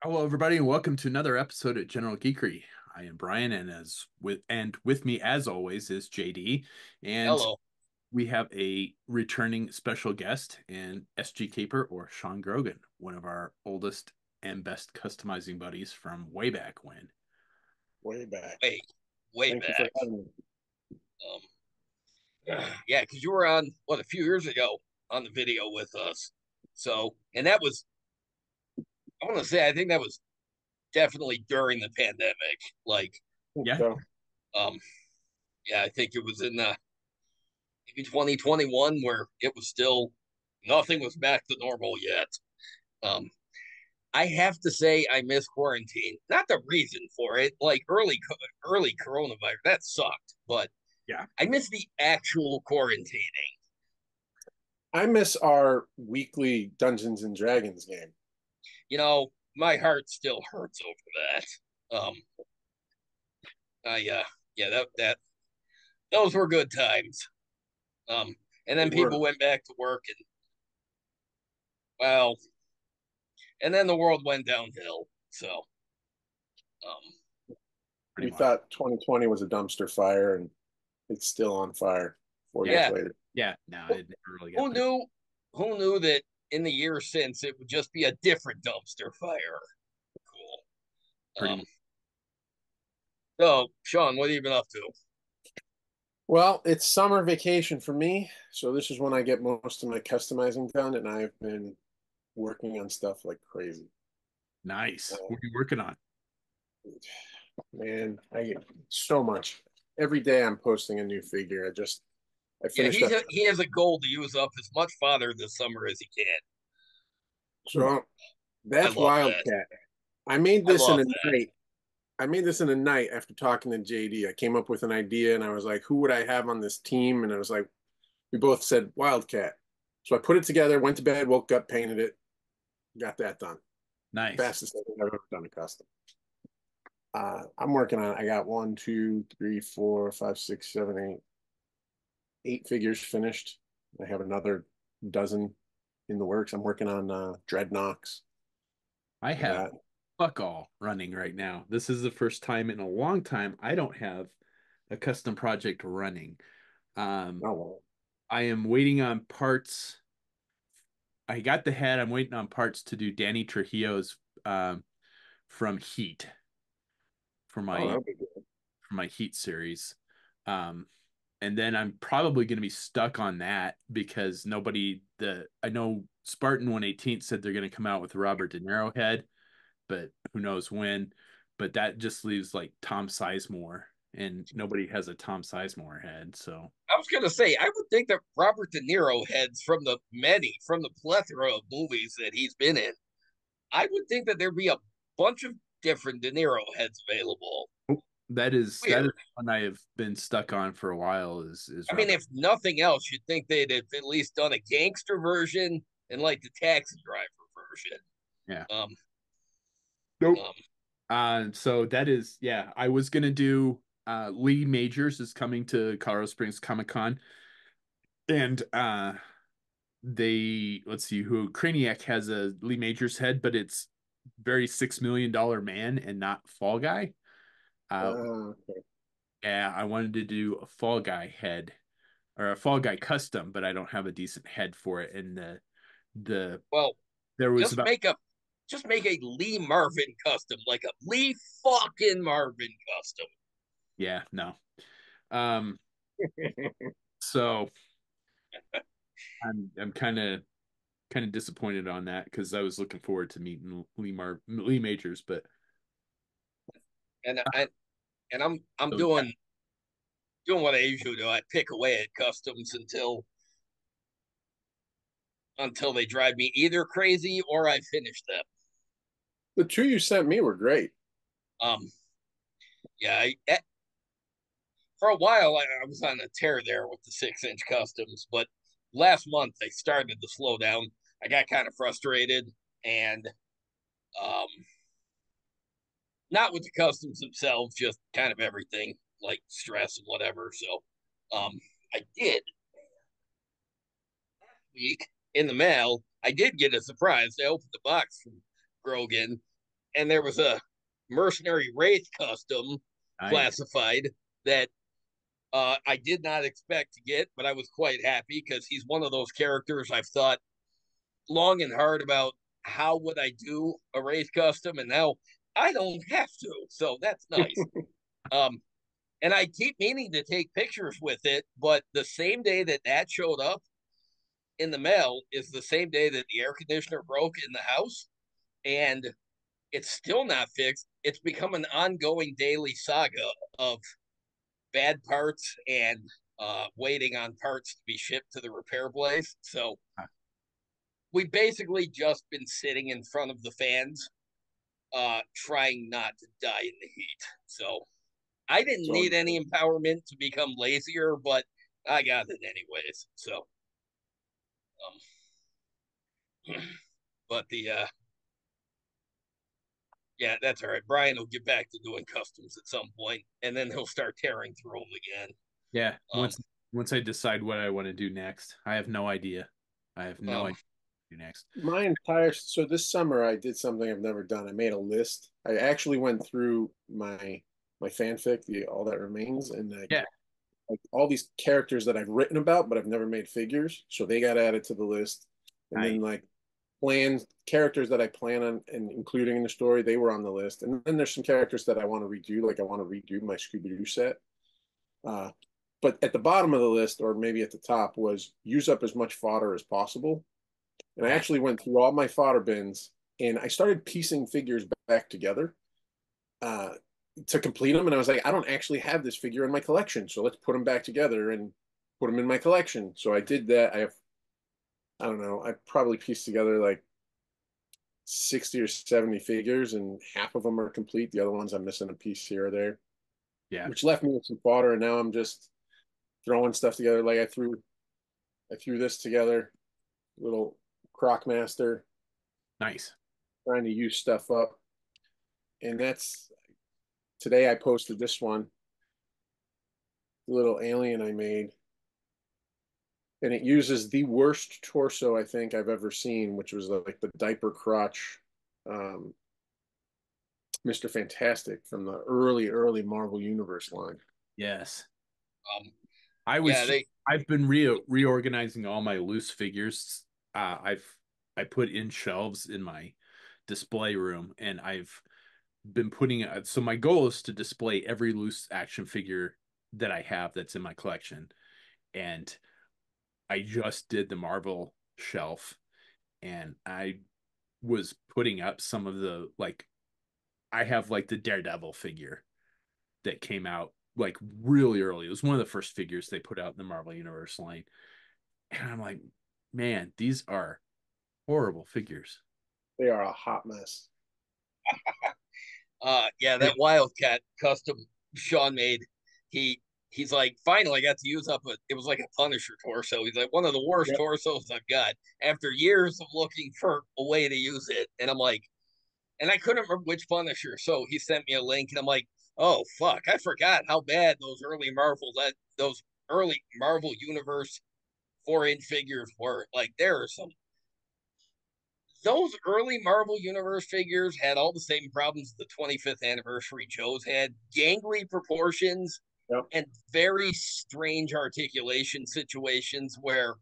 Hello, everybody, and welcome to another episode at General Geekery. I am Brian, and with me, as always, is JD, and Hello. we have a returning special guest in SGCaper or Sean Grogan, one of our oldest and best customizing buddies from way back when. Way back. Way, way Thank you for back. having me. Um, yeah, because you were on a few years ago on the video with us. So, and that was, I want to say, I think that was definitely during the pandemic. Like, Yeah, So, um, yeah, I think it was in maybe 2021 where it was still nothing was back to normal yet. Um, I have to say, I miss quarantine. Not the reason for it, like early coronavirus, that sucked, but yeah. I miss the actual quarantining. I miss our weekly Dungeons and Dragons game. My heart still hurts over that. Yeah, that those were good times. Um, and They then were people went back to work, and well, and then the world went downhill. So, Pretty we much. thought 2020 was a dumpster fire, and it's still on fire 4 years Yeah, yeah, later. yeah. No, who, it never really got who there. knew? Who knew that in the years since it would just be a different dumpster fire? Cool. Pretty Um, much. so Sean, what have you been up to? Well, it's summer vacation for me, so this is when I get most of my customizing done, and I've been working on stuff like crazy. Nice. Uh, What are you working on? man, I get so much. Every day I'm posting a new figure. I Yeah, finished up. he has a goal to use up as much fodder this summer as he can. So I that's love that. Wildcat. I made I this in love a that. night. I made this in a night after talking to JD. I came up with an idea and I was like, who would I have on this team? And I was like, we both said Wildcat. So I put it together, went to bed, woke up, painted it, got that done. Nice. Fastest thing I've ever done a custom. I'm working on, I got one, two, three, four, five, six, seven, eight figures finished. I have another dozen in the works. I'm working on Dreadnoks I for have that. fuck all running right now. This is the first time in a long time I don't have a custom project running. Um, Oh, well. I am waiting on parts. I got the head. I'm waiting on parts to do Danny Trujillo's from Heat for Oh, my that'll be good. Heat series. Um, and then I'm probably going to be stuck on that because nobody the I know Spartan 118 said they're going to come out with Robert De Niro head, but who knows when. But that just leaves like Tom Sizemore, and nobody has a Tom Sizemore head. So I was gonna say, I would think that Robert De Niro heads from the plethora of movies that he's been in, I would think that there'd be a bunch of different De Niro heads available. that is Weird. one I have been stuck on for a while. Is I mean, Robert? if nothing else, you'd think they'd have at least done a gangster version and like the taxi driver version. Yeah. Um, Nope. um, So that is, yeah, I was gonna do Lee Majors is coming to Colorado Springs Comic Con, and they let's see who Craniac has a Lee Majors head, but it's very $6 million man and not Fall Guy. Uh Okay. yeah, I wanted to do a Fall Guy head or a Fall Guy custom, but I don't have a decent head for it. And the well, there was just about make a just make a Lee Marvin custom, like a Lee fucking Marvin custom. yeah, no. So I'm kind of disappointed on that because I was looking forward to meeting Lee Majors, but And I and I'm so yeah. doing what I usually do. I pick away at customs until they drive me either crazy or I finish them. The two you sent me were great. Um, yeah, for a while I was on a tear there with the 6-inch customs, but last month they started to slow down. I got kind of frustrated and um, not with the customs themselves, just kind of everything like stress and whatever. So I did week in the mail. I did get a surprise. I opened the box from Grogan, and there was a mercenary wraith custom Nice. classified that I did not expect to get, but I was quite happy because he's one of those characters I've thought long and hard about how would I do a race custom, and now I don't have to, so that's nice. Um, and I keep meaning to take pictures with it, but the same day that that showed up in the mail is the same day that the air conditioner broke in the house, and it's still not fixed. It's become an ongoing daily saga of bad parts and waiting on parts to be shipped to the repair place. So we basically just been sitting in front of the fans, trying not to die in the heat. So I didn't So need any empowerment to become lazier, but I got it anyways. So, but yeah, that's all right. Brian will get back to doing customs at some point, and then he'll start tearing through them again. Yeah. Um, Once I decide what I want to do next, I have no idea. I have no um, idea what to do next. my entire so this summer I did something I've never done. I made a list. I actually went through my fanfic, the All That Remains, and Yeah. like all these characters that I've written about but I've never made figures, so they got added to the list. And Nice. then like plans characters that I plan on and including in the story, they were on the list. And then there's some characters that I want to redo, like I want to redo my Scooby Doo set. Uh, but at the bottom of the list, or maybe at the top, was use up as much fodder as possible. And I actually went through all my fodder bins and I started piecing figures back together uh, to complete them. And I was like, I don't actually have this figure in my collection, so let's put them back together and put them in my collection. So I did that. I don't know, I probably pieced together like 60 or 70 figures, and half of them are complete. The other ones I'm missing a piece here or there, Yeah. which left me with some fodder. And now I'm just throwing stuff together. Like I threw this together, little Crocmaster, Nice. trying to use stuff up. And that's today I posted this one, the little alien I made. And it uses the worst torso I think I've ever seen, which was like the diaper crotch um, Mr. Fantastic from the early Marvel Universe line. Yes. um, I yeah, was I've been reorganizing all my loose figures. I put in shelves in my display room, and I've been putting so my goal is to display every loose action figure that I have that's in my collection. And I just did the Marvel shelf, and I was putting up some of the like I have like the Daredevil figure that came out like really early. It was one of the first figures they put out in the Marvel Universe line. And I'm like, man, these are horrible figures. They are a hot mess. yeah, Yeah. that Wildcat custom Sean made, he he's like, finally, I got to use up it was like a Punisher torso. He's like, one of the worst Yep. torsos I've got after years of looking for a way to use it. And I'm like, and I couldn't remember which Punisher. So he sent me a link, and I'm like, oh fuck, I forgot how bad those early Marvel Universe 4-inch figures were. Like there are some those early Marvel Universe figures had all the same problems the 25th anniversary Joes had: gangly proportions Yep. and very strange articulation situations where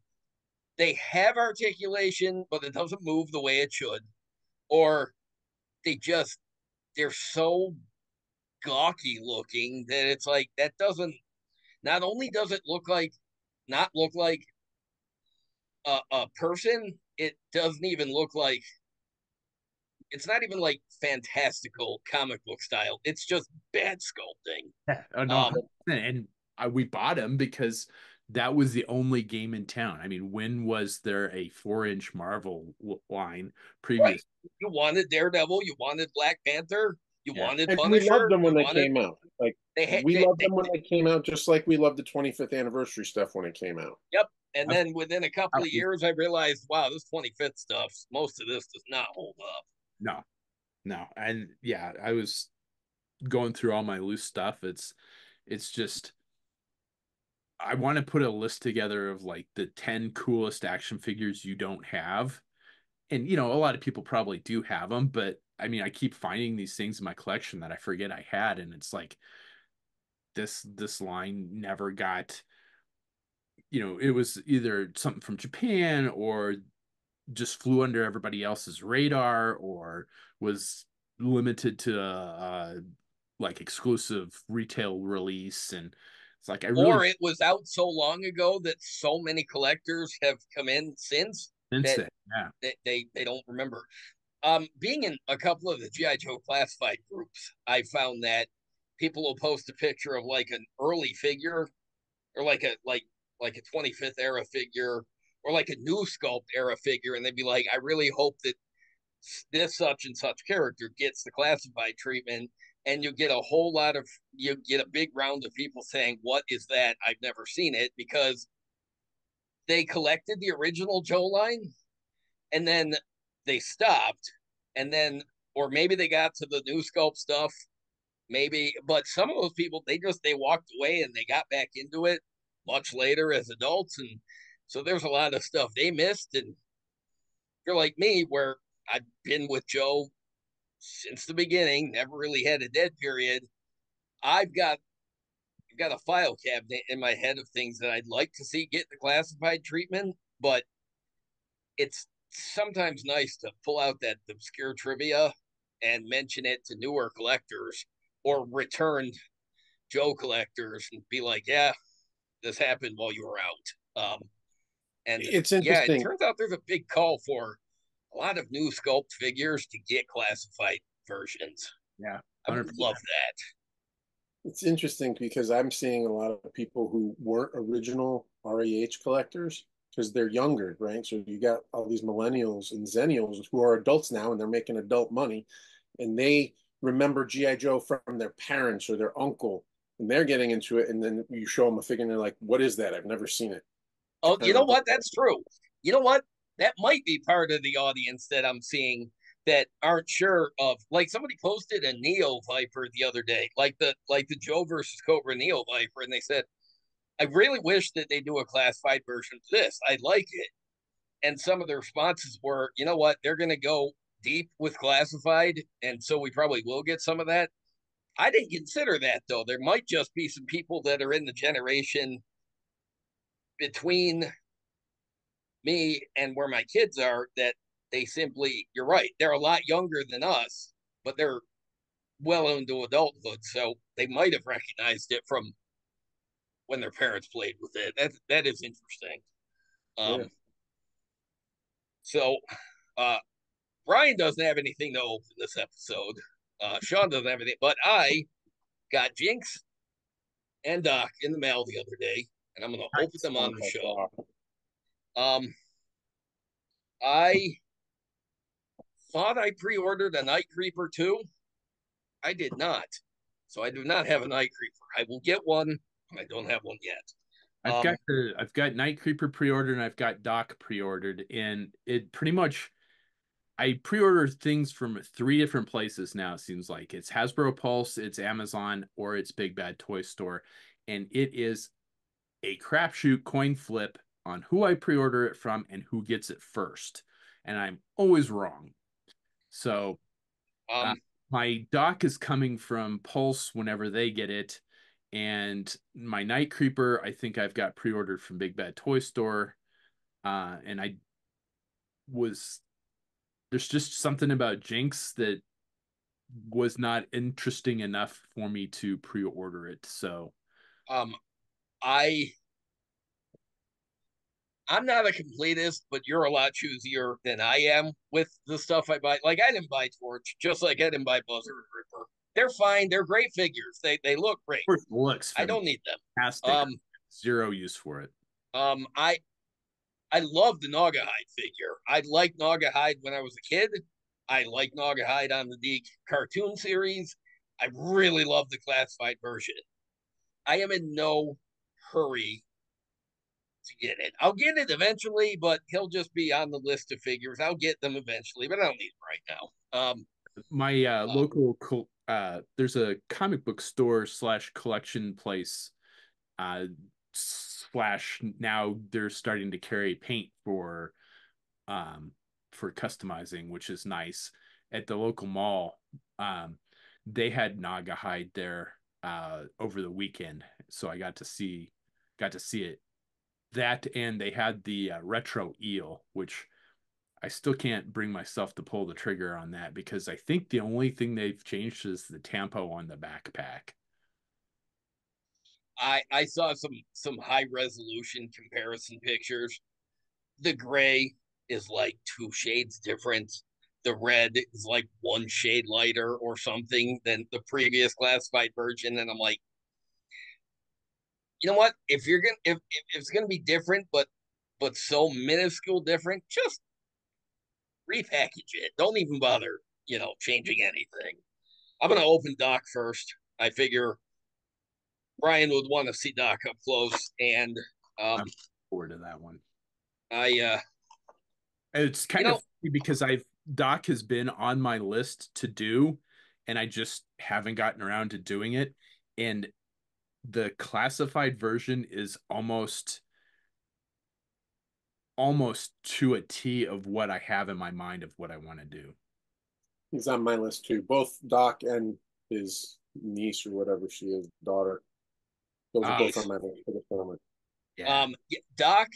they have articulation, but it doesn't move the way it should, or they just they're so gawky looking that it's like that doesn't not only does it not look like a person, it doesn't even look like it's not even like fantastical comic book style. It's just bad sculpting. Oh no, Um, 100%. And we bought them because that was the only game in town. I mean, when was there a 4-inch Marvel line right. previous? You wanted Daredevil, you wanted Black Panther, you Yeah. wanted And we loved Punisher, them when you they wanted came out. Like they had we loved them when they came out, just like we loved the 25th anniversary stuff when it came out. yep. And I, then within a couple I of years, I realized, wow, this 25th stuff, most of this does not hold up. no, no. And yeah, I was going through all my loose stuff. It's just I want to put a list together of like the 10 coolest action figures you don't have. And a lot of people probably do have them, but I mean, I keep finding these things in my collection that I forget I had, and it's like this line never got, it was either something from Japan or just flew under everybody else's radar or was limited to like exclusive retail release. And it's like I really Or it was out so long ago that so many collectors have come in since sense that that. Yeah. they don't remember. Being in a couple of the GI Joe classified groups, I found that people will post a picture of like an early figure or like a 25th era figure or like a new sculpt era figure, and they'd be like, I really hope that this such and such character gets the classified treatment. And you get a big round of people saying, what is that? I've never seen it, because they collected the original Joe line and then they stopped, and then, or maybe they got to the new sculpt stuff, maybe, but some of those people, they walked away and they got back into it much later as adults. And so there's a lot of stuff they missed. And if you're like me, where I've been with Joe since the beginning, never really had a dead period. I've got I've got a file cabinet in my head of things that I'd like to see get the classified treatment, but it's sometimes nice to pull out that obscure trivia and mention it to newer collectors or returned Joe collectors and be like, yeah, this happened while you were out. And It's yeah, it interesting. turns out there's a big call for a lot of new sculpt figures to get classified versions. Yeah. I would 100%. love that. It's interesting because I'm seeing a lot of people who weren't original REH collectors because they're younger, right? So you got all these millennials and zennials who are adults now and they're making adult money, and they remember GI Joe from their parents or their uncle, and they're getting into it. And then you show them a figure and they're like, "What is that? I've never seen it." Oh, you Kind know of. what? That's true. You know what? That might be part of the audience that I'm seeing that aren't sure of. Like somebody posted a Neo Viper the other day, like the Joe versus Cobra Neo Viper, and they said, "I really wish that they do a classified version of this. I like it." And some of the responses were, "You know what? They're going to go deep with classified, and so we probably will get some of that." I didn't consider that though. There might just be some people that are in the generation between me and where my kids are that they simply, you're right, they're a lot younger than us, but they're well into adulthood, so they might have recognized it from when their parents played with it. That is interesting. Yeah. um so uh Brian doesn't have anything to open this episode. Sean doesn't have anything, but I got Jinx and Doc in the mail the other day, and I'm going to open Nice. them Oh, on the that's show. awesome. um I thought I pre-ordered a Night Creeper too. I did not. So I do not have a Night Creeper. I will get one. I don't have one yet. Um, I've got Night Creeper pre-ordered and I've got Doc pre-ordered, and it pretty much I pre-order things from three different places now. It seems like it's Hasbro Pulse, it's Amazon, or it's Big Bad Toy Store, and it is a crapshoot coin flip on who I pre-order it from and who gets it first, and I'm always wrong. So uh, um, my Doc is coming from Pulse whenever they get it, and my Night Creeper I think I've got pre-ordered from Big Bad Toy Store, and I was there's just something about Jinx that was not interesting enough for me to pre-order it. So um, I I'm not a completist, but you're a lot choosier than I am with the stuff I buy. Like I didn't buy Torch, just like I didn't buy Buzzard and Ripper. They're fine. They're great figures. They look great. it looks I don't need them. fantastic. Zero use for it. Um, I I love the Naugahyde figure. I liked Naugahyde when I was a kid. I like Naugahyde on the Deke cartoon series. I really love the classified version. I am in no hurry to get it. I'll get it eventually, but he'll just be on the list of figures. I'll get them eventually, but I don't need them right now. My Uh, local there's a comic book store slash collection place slash now they're starting to carry paint um for customizing, which is nice. at the local mall. They had Naga hide there over the weekend, so I got to see it. That, and they had the retro eel, which I still can't bring myself to pull the trigger on that because I think the only thing they've changed is the tampo on the backpack. I saw some high resolution comparison pictures. The gray is like two shades different. The red is like one shade lighter or something than the previous classified version. And I'm like, you know what? If it's gonna be different, but so minuscule different, just repackage it. Don't even bother, changing anything. I'm gonna open Doc first. I figure Brian would want to see Doc up close, and um, I'm forward to that one. I It's you kind of know funny because Doc has been on my list to do, and I just haven't gotten around to doing it. And the classified version is almost to a T of what I have in my mind of what I want to do. He's on my list too. Both Doc and his niece or whatever she is, daughter. Those are both on Nice. my list for the tournament. Yeah. Doc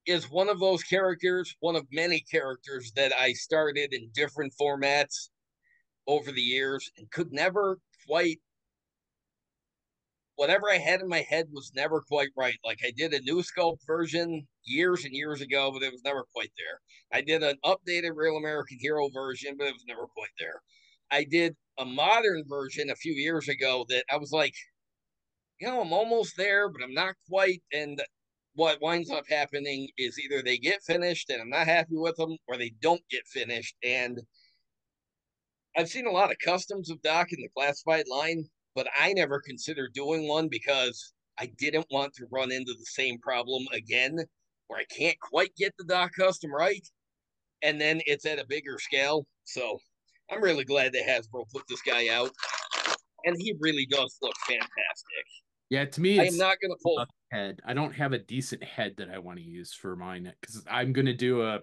is one of those characters, one of many characters that I started in different formats over the years and could never quite. Whatever I had in my head was never quite right. Like I did a new sculpt version years and years ago, but it was never quite there. I did an updated Real American Hero version, but it was never quite there. I did a modern version a few years ago that I was like, I'm almost there, but I'm not quite. And what winds up happening is either they get finished and I'm not happy with them, or they don't get finished. And I've seen a lot of customs of Doc in the classified line, but I never considered doing one because I didn't want to run into the same problem again where I can't quite get the Doc custom right. And then it's at a bigger scale. So I'm really glad that Hasbro put this guy out. And he really does look fantastic. Yeah, to me, I am it's not going to pull. a head. I don't have a decent head that I want to use for mine because I'm going to do a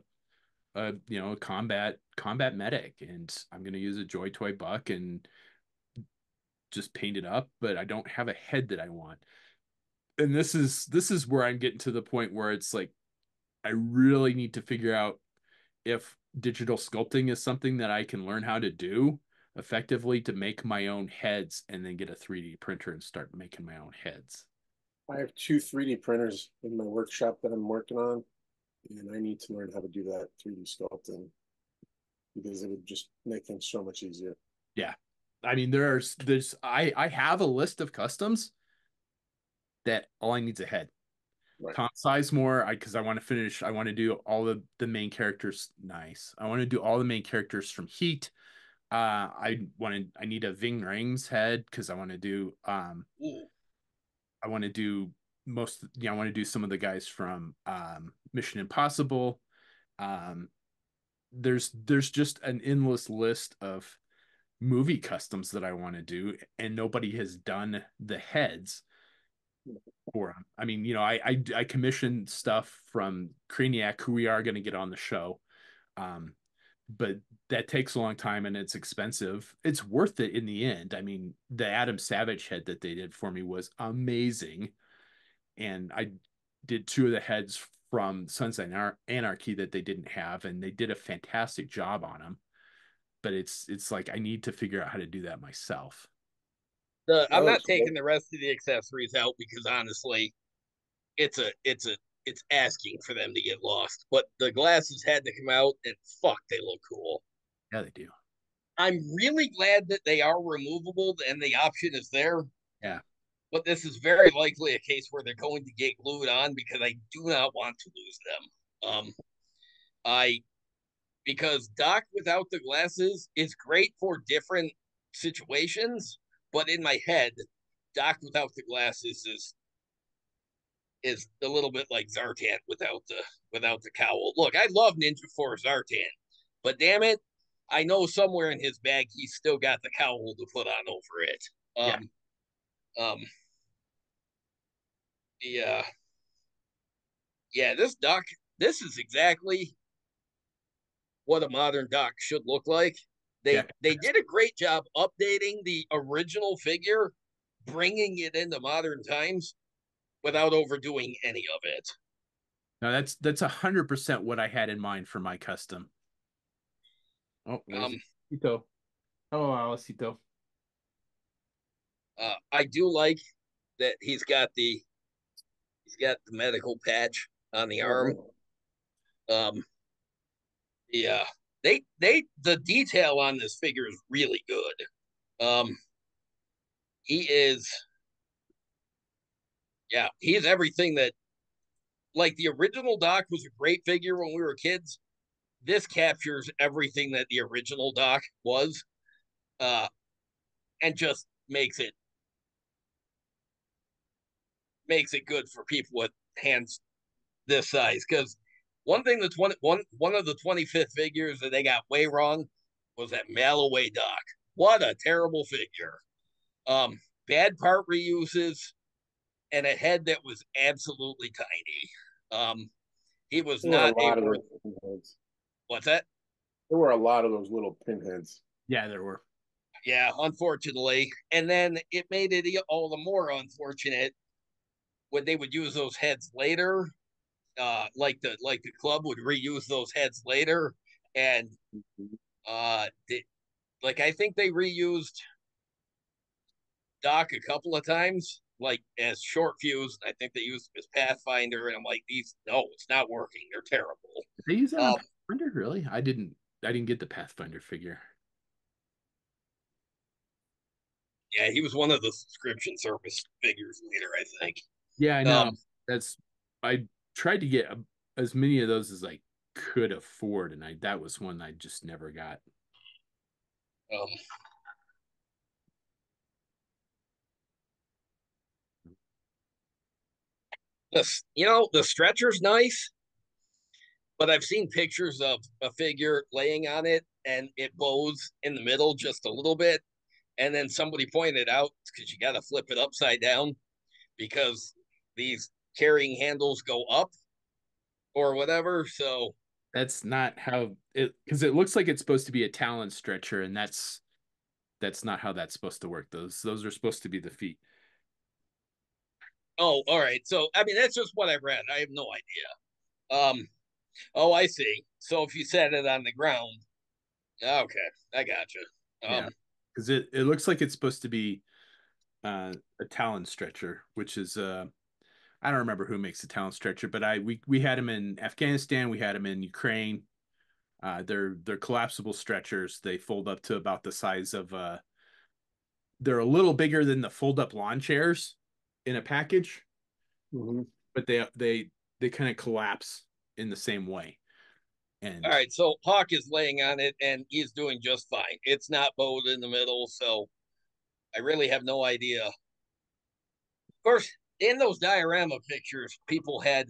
combat medic, and I'm going to use a Joy Toy Buck and just paint it up, but I don't have a head that I want. And this is where I'm getting to the point where it's like I really need to figure out if digital sculpting is something that I can learn how to do effectively to make my own heads and then get a 3D printer and start making my own heads. I have two 3D printers in my workshop that I'm working on, and I need to learn how to do that 3D sculpting because it would just make things so much easier. Yeah. I mean, I have a list of customs that all I need is a head. Right. Tom Sizemore, because I want to finish. I want to do all the main characters. Nice. I want to do all the main characters from Heat. I need a Ving Rhames head because Ooh, I want to do I want to do some of the guys from Mission Impossible. Um, there's just an endless list of movie customs that I want to do, and nobody has done the heads for them. I mean, I commissioned stuff from Craniac, who we are going to get on the show. Um, but that takes a long time and it's expensive. It's worth it in the end. I mean, the Adam Savage head that they did for me was amazing. And I did two of the heads from Sons of Anarchy that they didn't have, and they did a fantastic job on them. But it's like I need to figure out how to do that myself. I'm Oh, not taking the rest of the accessories out because honestly, it's asking for them to get lost. But the glasses had to come out, and fuck, they look cool. Yeah, they do. I'm really glad that they are removable and the option is there. Yeah. But this is very likely a case where they're going to get glued on because I do not want to lose them. I because Doc without the glasses is great for different situations, but in my head, Doc without the glasses is a little bit like Zartan without the cowl. Look, I love Ninja Force Zartan, but damn it, I know somewhere in his bag he's still got the cowl to put on over it. Yeah. Um, yeah, yeah. This Doc, this is exactly what a modern Doc should look like. Yeah. They did a great job updating the original figure, bringing it into modern times without overdoing any of it. No, that's 100% what I had in mind for my custom. Oh, there's Um, Tito. Oh, Alicito. I do like that he's got the medical patch on the arm. Um, yeah, the detail on this figure is really good. Um, he is, yeah, he's everything that like the original Doc was a great figure when we were kids. This captures everything that the original Doc was, uh, and just makes it good for people with hands this size. Because one thing that's one of the 25th figures that they got way wrong was that Malloway Doc. What a terrible figure. Bad part reuses and a head that was absolutely tiny. He was There were a not a lot of worth. those pinheads. What's that? There were a lot of those little pinheads. Yeah, there were. Yeah, unfortunately. And then it made it all the more unfortunate when they would use those heads later. Like the club would reuse those heads later, and like I think they reused Doc a couple of times, like as short fuse. I think they used him as Pathfinder, and I'm like, these no, it's not working. They're terrible. Did they use that on Um, Pathfinder? Really? I didn't get the Pathfinder figure. yeah, he was one of the subscription service figures later, I think. Yeah, I know. Um, That's I tried to get as many of those as I could afford, and I that was one I just never got. um, the stretcher's nice, but I've seen pictures of a figure laying on it and it bows in the middle just a little bit. And then somebody pointed out because you got to flip it upside down because these carrying handles go up or whatever. So, That's not how it because it looks like it's supposed to be a talon stretcher, and that's not how that's supposed to work. Those are supposed to be the feet. oh, all right. So, I mean, that's just what I read. I have no idea. Oh, I see. So if you set it on the ground, okay, I got you. Yeah, because it looks like it's supposed to be a talon stretcher, which is I don't remember who makes the talon stretcher, but we had them in Afghanistan, we had them in Ukraine. They're collapsible stretchers. They fold up to about the size of they're a little bigger than the fold up lawn chairs in a package, Mm-hmm. but they kind of collapse in the same way. All And right, so Hawk is laying on it and he's doing just fine. It's not bowed in the middle, so I really have no idea. Of course, in those diorama pictures, people had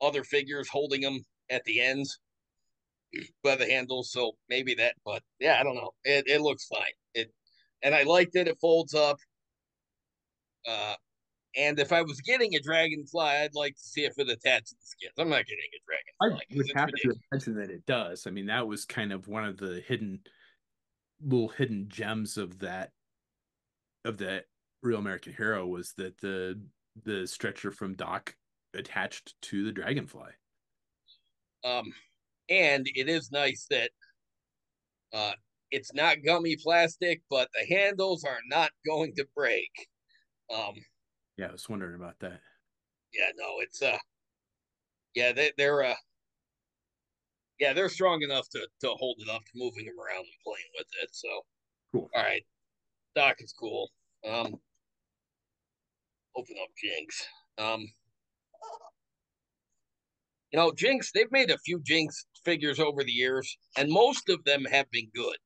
other figures holding them at the ends by the handles, so maybe that. But yeah, I don't know. It looks fine. And I like that it folds up. Uh, and if I was getting a dragonfly, I'd like to see if it attached to the skins. I'm not getting a I dragonfly because would it's have to ridiculous. imagine that it does. I mean, that was kind of one of the hidden gems of that Real American Hero was that the stretcher from Doc attached to the Dragonfly. Um, and it is nice that uh, it's not gummy plastic, but the handles are not going to break. Um, Yeah, I was wondering about that. yeah, no, it's yeah, they're yeah, they're strong enough to hold it up, to moving them around and playing with it. So, Cool. all right, Doc is cool. Open up Jinx. Um, Jinx. They've made a few Jinx figures over the years, and most of them have been good,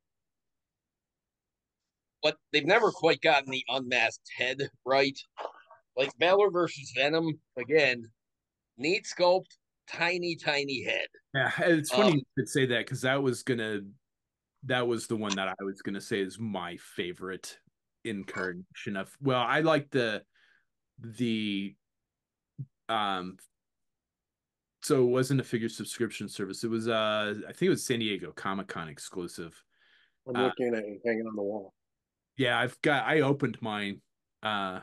but they've never quite gotten the unmasked head right. Like Valor versus Venom, again, neat sculpt, tiny, tiny head. Yeah, it's funny Um, you could say that because that was the one that I was gonna say is my favorite incarnation of. Well, I like the um So it wasn't a figure subscription service. It was I think it was San Diego Comic-Con exclusive. I'm Uh looking at it hanging on the wall. yeah, I opened mine uh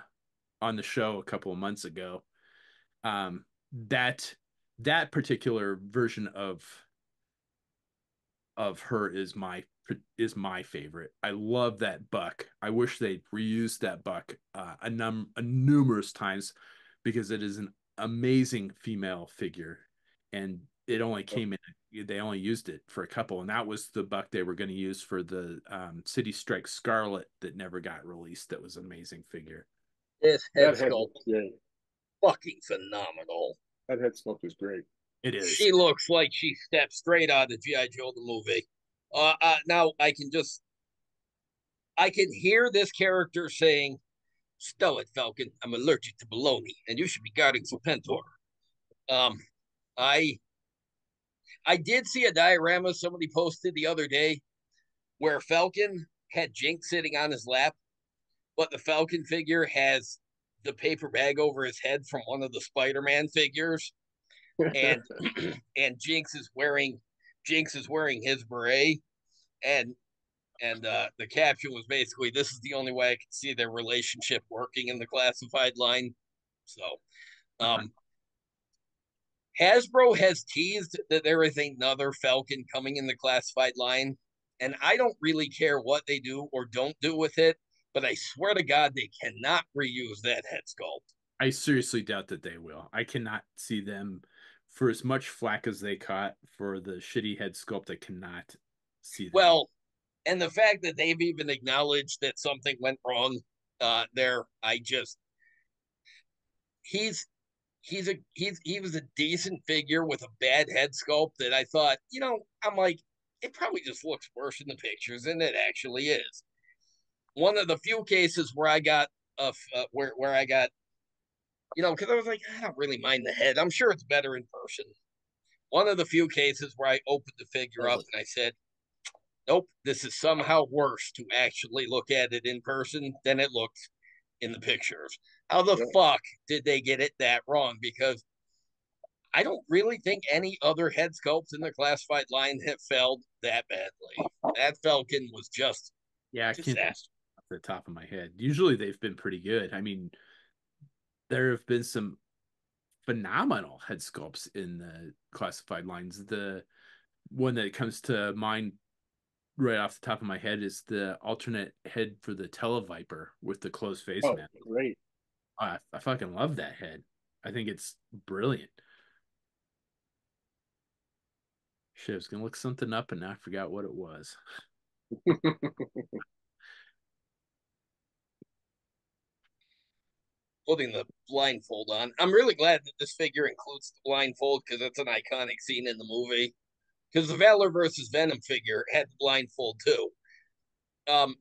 on the show a couple of months ago. Um that that particular version of her is my favorite. I love that buck. I wish they'd reused that buck a numerous times because it is an amazing female figure, and it only came in. They only used it for a couple, and that was the buck they were going to use for the City Strike Scarlet that never got released. That was an amazing figure. This head That head sculpt, looks great. fucking phenomenal. That head sculpt is great. It is. She looks like she stepped straight out of G.I. Joe the movie. Now I can hear this character saying, "Stow it, Falcon. I'm allergic to bologna, and you should be guarding Serpentor." Um, I I did see a diorama somebody posted the other day where Falcon had Jinx sitting on his lap, but the Falcon figure has the paper bag over his head from one of the Spider-Man figures, and and Jinx is wearing his beret, and the caption was basically, "This is the only way I can see their relationship working in the classified line." So, um, Hasbro has teased that there is another Falcon coming in the classified line, and I don't really care what they do or don't do with it, but I swear to God they cannot reuse that head sculpt. I seriously doubt that they will. I cannot see them for as much flack as they caught for the shitty head sculpt. I cannot see them. Well, and the fact that they've even acknowledged that something went wrong there, I just he's he was a decent figure with a bad head sculpt that I thought, I'm like, it probably just looks worse in the pictures than it actually is. One of the few cases where I got where I got, because I was like, I don't really mind the head. I'm sure it's better in person. One of the few cases where I opened the figure up and I said, nope, this is somehow worse to actually look at it in person than it looks in the pictures. How the Yeah. fuck did they get it that wrong? Because I don't really think any other head sculpts in the classified line have failed that badly. That Falcon was just Yeah, I can't think disaster. off the top of my head. Usually they've been pretty good. I mean, there have been some phenomenal head sculpts in the classified lines. The one that comes to mind right off the top of my head is the alternate head for the Televiper with the closed face Oh, mask. great. I fucking love that head. I think it's brilliant. Shit, I was gonna look something up and I forgot what it was. Putting the blindfold on. I'm really glad that this figure includes the blindfold because it's an iconic scene in the movie. Because the Valor versus Venom figure had the blindfold too. Um,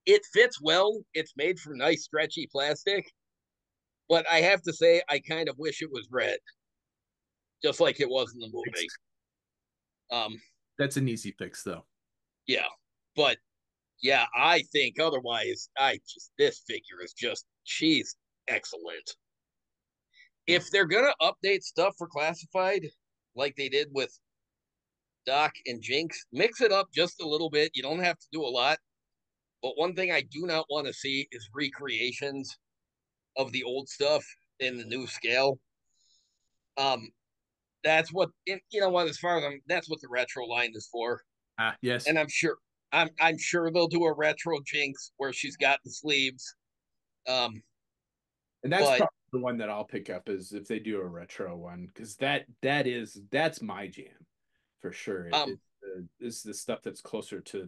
it fits well. It's made from nice stretchy plastic, but I have to say I kind of wish it was red, just like it was in the It's movie. Um, that's an easy fix though. yeah, but yeah, I think otherwise, this figure is just she's excellent. Yeah. If they're gonna update stuff for classified, like they did with Doc and Jinx, mix it up just a little bit. You don't have to do a lot. But one thing I do not want to see is recreations of the old stuff in the new scale. Um, that's what you know what. As far as that's what the retro line is for. Ah, yes. And I'm sure they'll do a retro Jinx where she's got the sleeves. Um, And that's but probably the one that I'll pick up is if they do a retro one because that's my jam for sure. It um, is the stuff that's closer to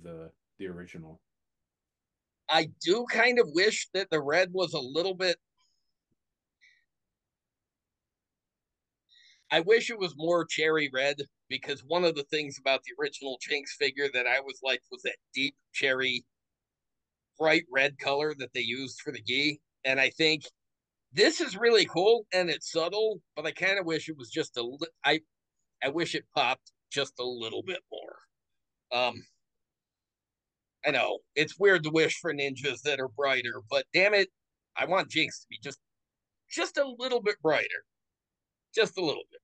the original. I do kind of wish that the red was a little bit. I wish it was more cherry red because one of the things about the original Jinx figure that I was like was that deep cherry, bright red color that they used for the gi. And I think this is really cool and it's subtle, but I kind of wish it was just I wish it popped just a little bit more. Um, I know it's weird to wish for ninjas that are brighter, but damn it, I want Jinx to be just a little bit brighter, just a little bit.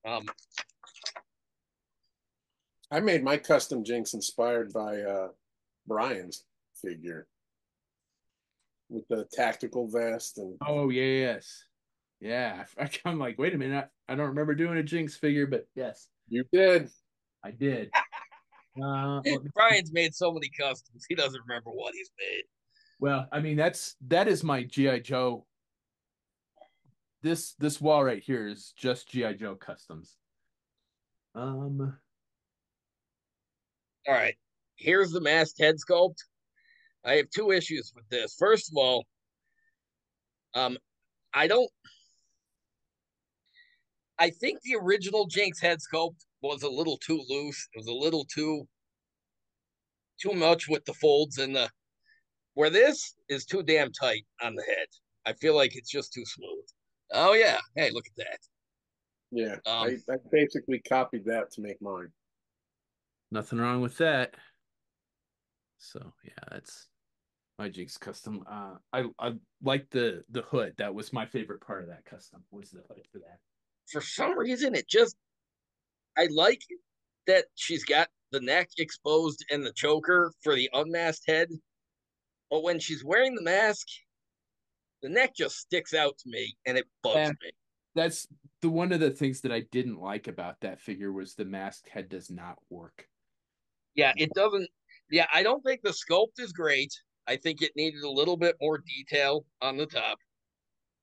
Um, I made my custom Jinx inspired by Brian's figure with the tactical vest and Oh yes, yeah. I'm like, wait a minute, I don't remember doing a Jinx figure, but yes, you did. I did. Let me see. Brian's made so many customs, he doesn't remember what he's made. Well, I mean that is my GI Joe. This wall right here is just GI Joe customs. Um, All right, here's the masked head sculpt. I have two issues with this. First of all, um, I don't. I think the original Jinx head sculpt was a little too loose. It was a little too much with the folds and the where this is too damn tight on the head. I feel like it's just too smooth. Oh yeah, hey, look at that. Yeah, Um, I basically copied that to make mine. Nothing wrong with that. So yeah, that's my Jinx custom. I like the hood. That was my favorite part of that custom was the hood for that. for some reason, it just I like that she's got the neck exposed and the choker for the unmasked head, but when she's wearing the mask, the neck just sticks out to me and it bugs And me. that's the one of the things that I didn't like about that figure was the masked head does not work. Yeah, it doesn't. Yeah, I don't think the sculpt is great. I think it needed a little bit more detail on the top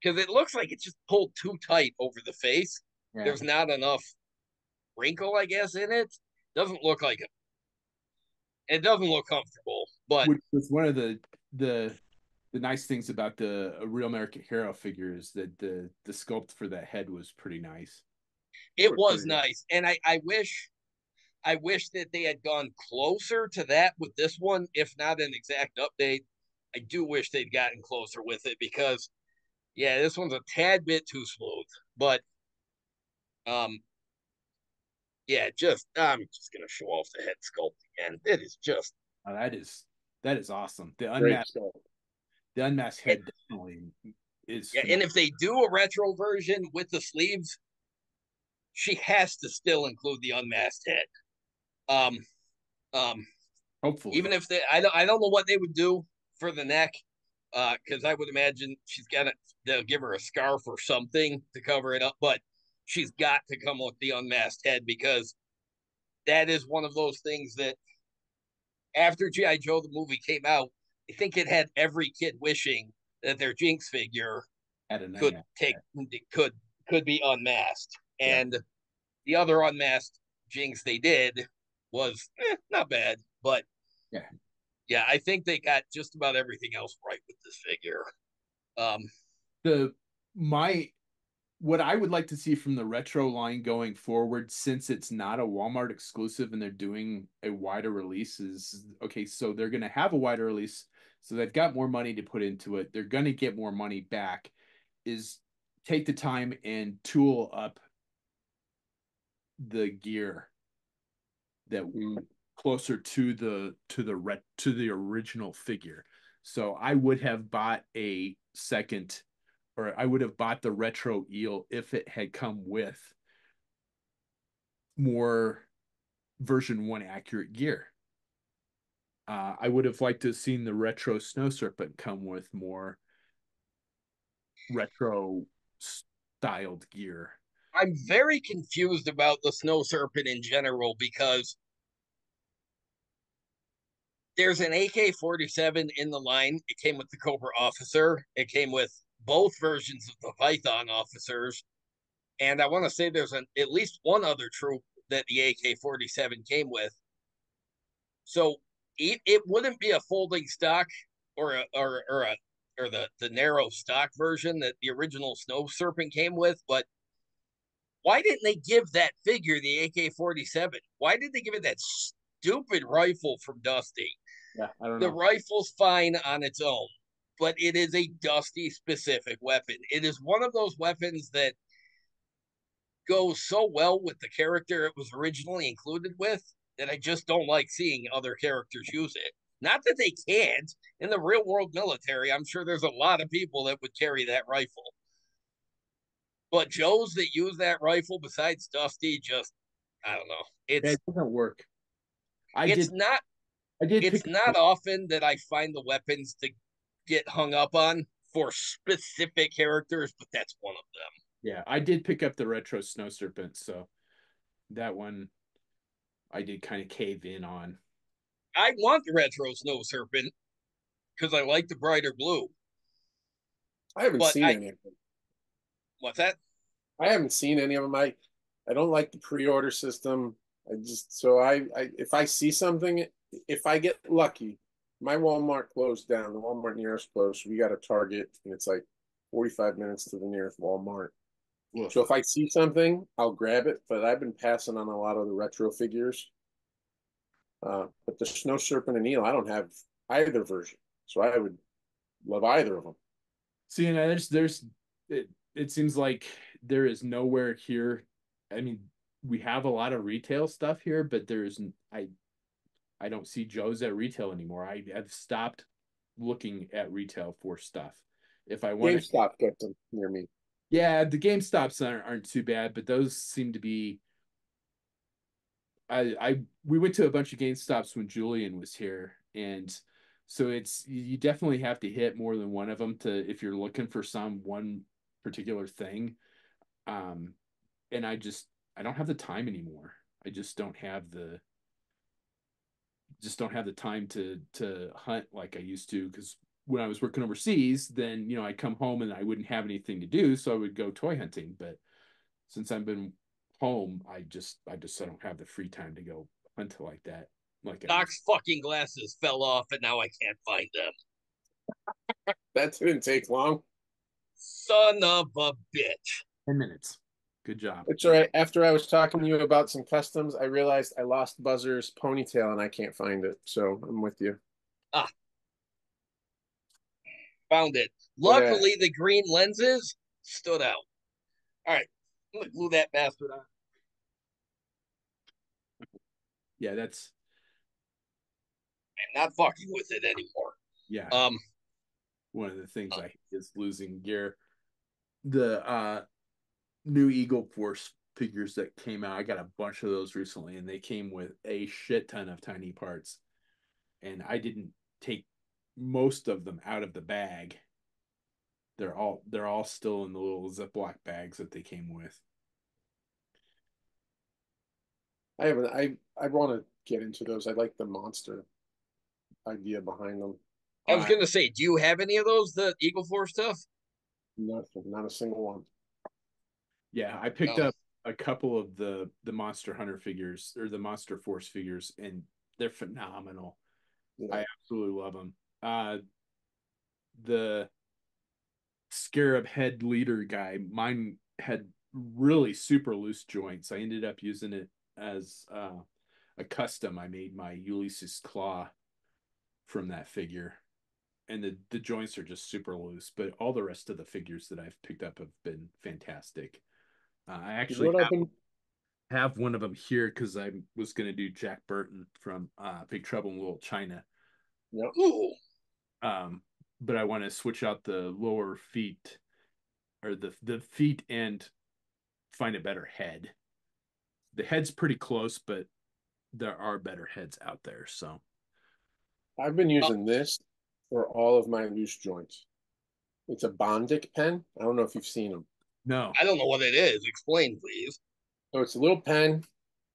because it looks like it's just pulled too tight over the face. Yeah. There's not enough wrinkle, I guess, in it. Doesn't look like it doesn't look comfortable, but Which was one of the the nice things about the a Real American Hero figure is that the sculpt for that head was pretty nice. It it was was pretty. nice. And I wish that they had gone closer to that with this one, if not an exact update. I do wish they'd gotten closer with it because yeah, this one's a tad bit too smooth. But um yeah, just I'm just gonna show off the head sculpt again. It is just Oh, that is awesome. Great stuff. The unmasked it, head definitely is yeah, and phenomenal. if they do a retro version with the sleeves, she has to still include the unmasked head. Um um Hopefully, even if they I don't know what they would do for the neck, because I would imagine she's got to they'll give her a scarf or something to cover it up, but she's got to come with the unmasked head because that is one of those things that after GI Joe the movie came out, I think it had every kid wishing that their Jinx figure at an could unmasked take head. could be unmasked, Yeah. and the other unmasked Jinx they did was not bad, but Yeah. yeah, I think they got just about everything else right with this figure. Um, The my what I would like to see from the retro line going forward, since it's not a Walmart exclusive and they're doing a wider release, is okay. So they're going to have a wider release, so they've got more money to put into it. They're going to get more money back. Is take the time and tool up the gear that Mm. closer to the original figure. So I would have bought a second, or I would have bought the retro eel if it had come with more version one accurate gear. I would have liked to have seen the retro snow serpent come with more retro styled gear. I'm very confused about the Snow Serpent in general because there's an AK-47 in the line. It came with the Cobra Officer. It came with both versions of the Python officers, and I want to say there's at least one other troop that the AK-47 came with. So it wouldn't be a folding stock or the narrow stock version that the original Snow Serpent came with, but why didn't they give that figure the AK-47? Why did they give it that stupid rifle from Dusty? Yeah, I don't The know. rifle's fine on its own, but it is a Dusty specific weapon. It is one of those weapons that goes so well with the character it was originally included with that I just don't like seeing other characters use it. Not that they can't. In the real world military, I'm sure there's a lot of people that would carry that rifle. But Joe's that use that rifle besides Dusty, just I don't know. It doesn't work. I It's did not I did it's pick not up often that I find the weapons to get hung up on for specific characters, but that's one of them. yeah, I did pick up the retro snow serpent, so that one I did kind of cave in on. I want the retro snow serpent because I like the brighter blue. I haven't But seen any of them. what's that? I haven't seen any of them. I don't like the pre-order system. I just so I if I see something, if I get lucky, my Walmart closed down. The Walmart near us closed. So we got a Target, and it's like 45 minutes to the nearest Walmart. So Woof. if I see something, I'll grab it. But I've been passing on a lot of the retro figures. But the Snow Serpent and Eel, I don't have either version, so I would love either of them. See, and there's it seems like there is nowhere here. I mean, we have a lot of retail stuff here, but there's I don't see Joe's at retail anymore. I've stopped looking at retail for stuff. If I want to, GameStop got them near me. yeah, the GameStops aren't too bad, but those seem to be. I we went to a bunch of GameStops when Julian was here, and so it's you definitely have to hit more than one of them to if you're looking for some one particular thing. Um, and I don't have the time anymore. I just don't have the time to hunt like I used to because when I was working overseas, then I'd come home and I wouldn't have anything to do, so I would go toy hunting. But since I've been home, I don't have the free time to go hunt like that. Like I used Doc's fucking glasses fell off and now I can't find them. That didn't take long. Son of a bitch. 10 minutes. Good job. It's all right. After I was talking to you about some customs, I realized I lost Buzzer's ponytail and I can't find it. So I'm with you. Ah, found it. Yeah. Luckily, the green lenses stood out. All right, I'm gonna glue that bastard on. Yeah, that's I'm not fucking with it anymore. yeah. Um, One of the things I hate is losing gear. The new Eagle Force figures that came out, I got a bunch of those recently, and they came with a shit ton of tiny parts. And I didn't take most of them out of the bag. They're all still in the little Ziploc bags that they came with. I haven't I want to get into those. I like the monster idea behind them. I was gonna say, do you have any of those, the Eagle Force stuff? Nothing, not a single one. Yeah, I picked Oh, up a couple of the Monster Hunter figures or the Monster Force figures, and they're phenomenal. Yeah. I absolutely love them. The Scarab head leader guy, mine had really super loose joints. I ended up using it as a custom. I made my Ulysses claw from that figure, and the joints are just super loose. But all the rest of the figures that I've picked up have been fantastic. I You know actually what I've been have one of them here because I was going to do Jack Burton from Big Trouble in Little China. Yep. ooh, Um, but I want to switch out the lower feet or the feet and find a better head. The head's pretty close, but there are better heads out there. So I've been uh, using this for all of my loose joints. It's a Bondic pen. I don't know if you've seen them. no, I don't know what it is. Explain, please. So it's a little pen,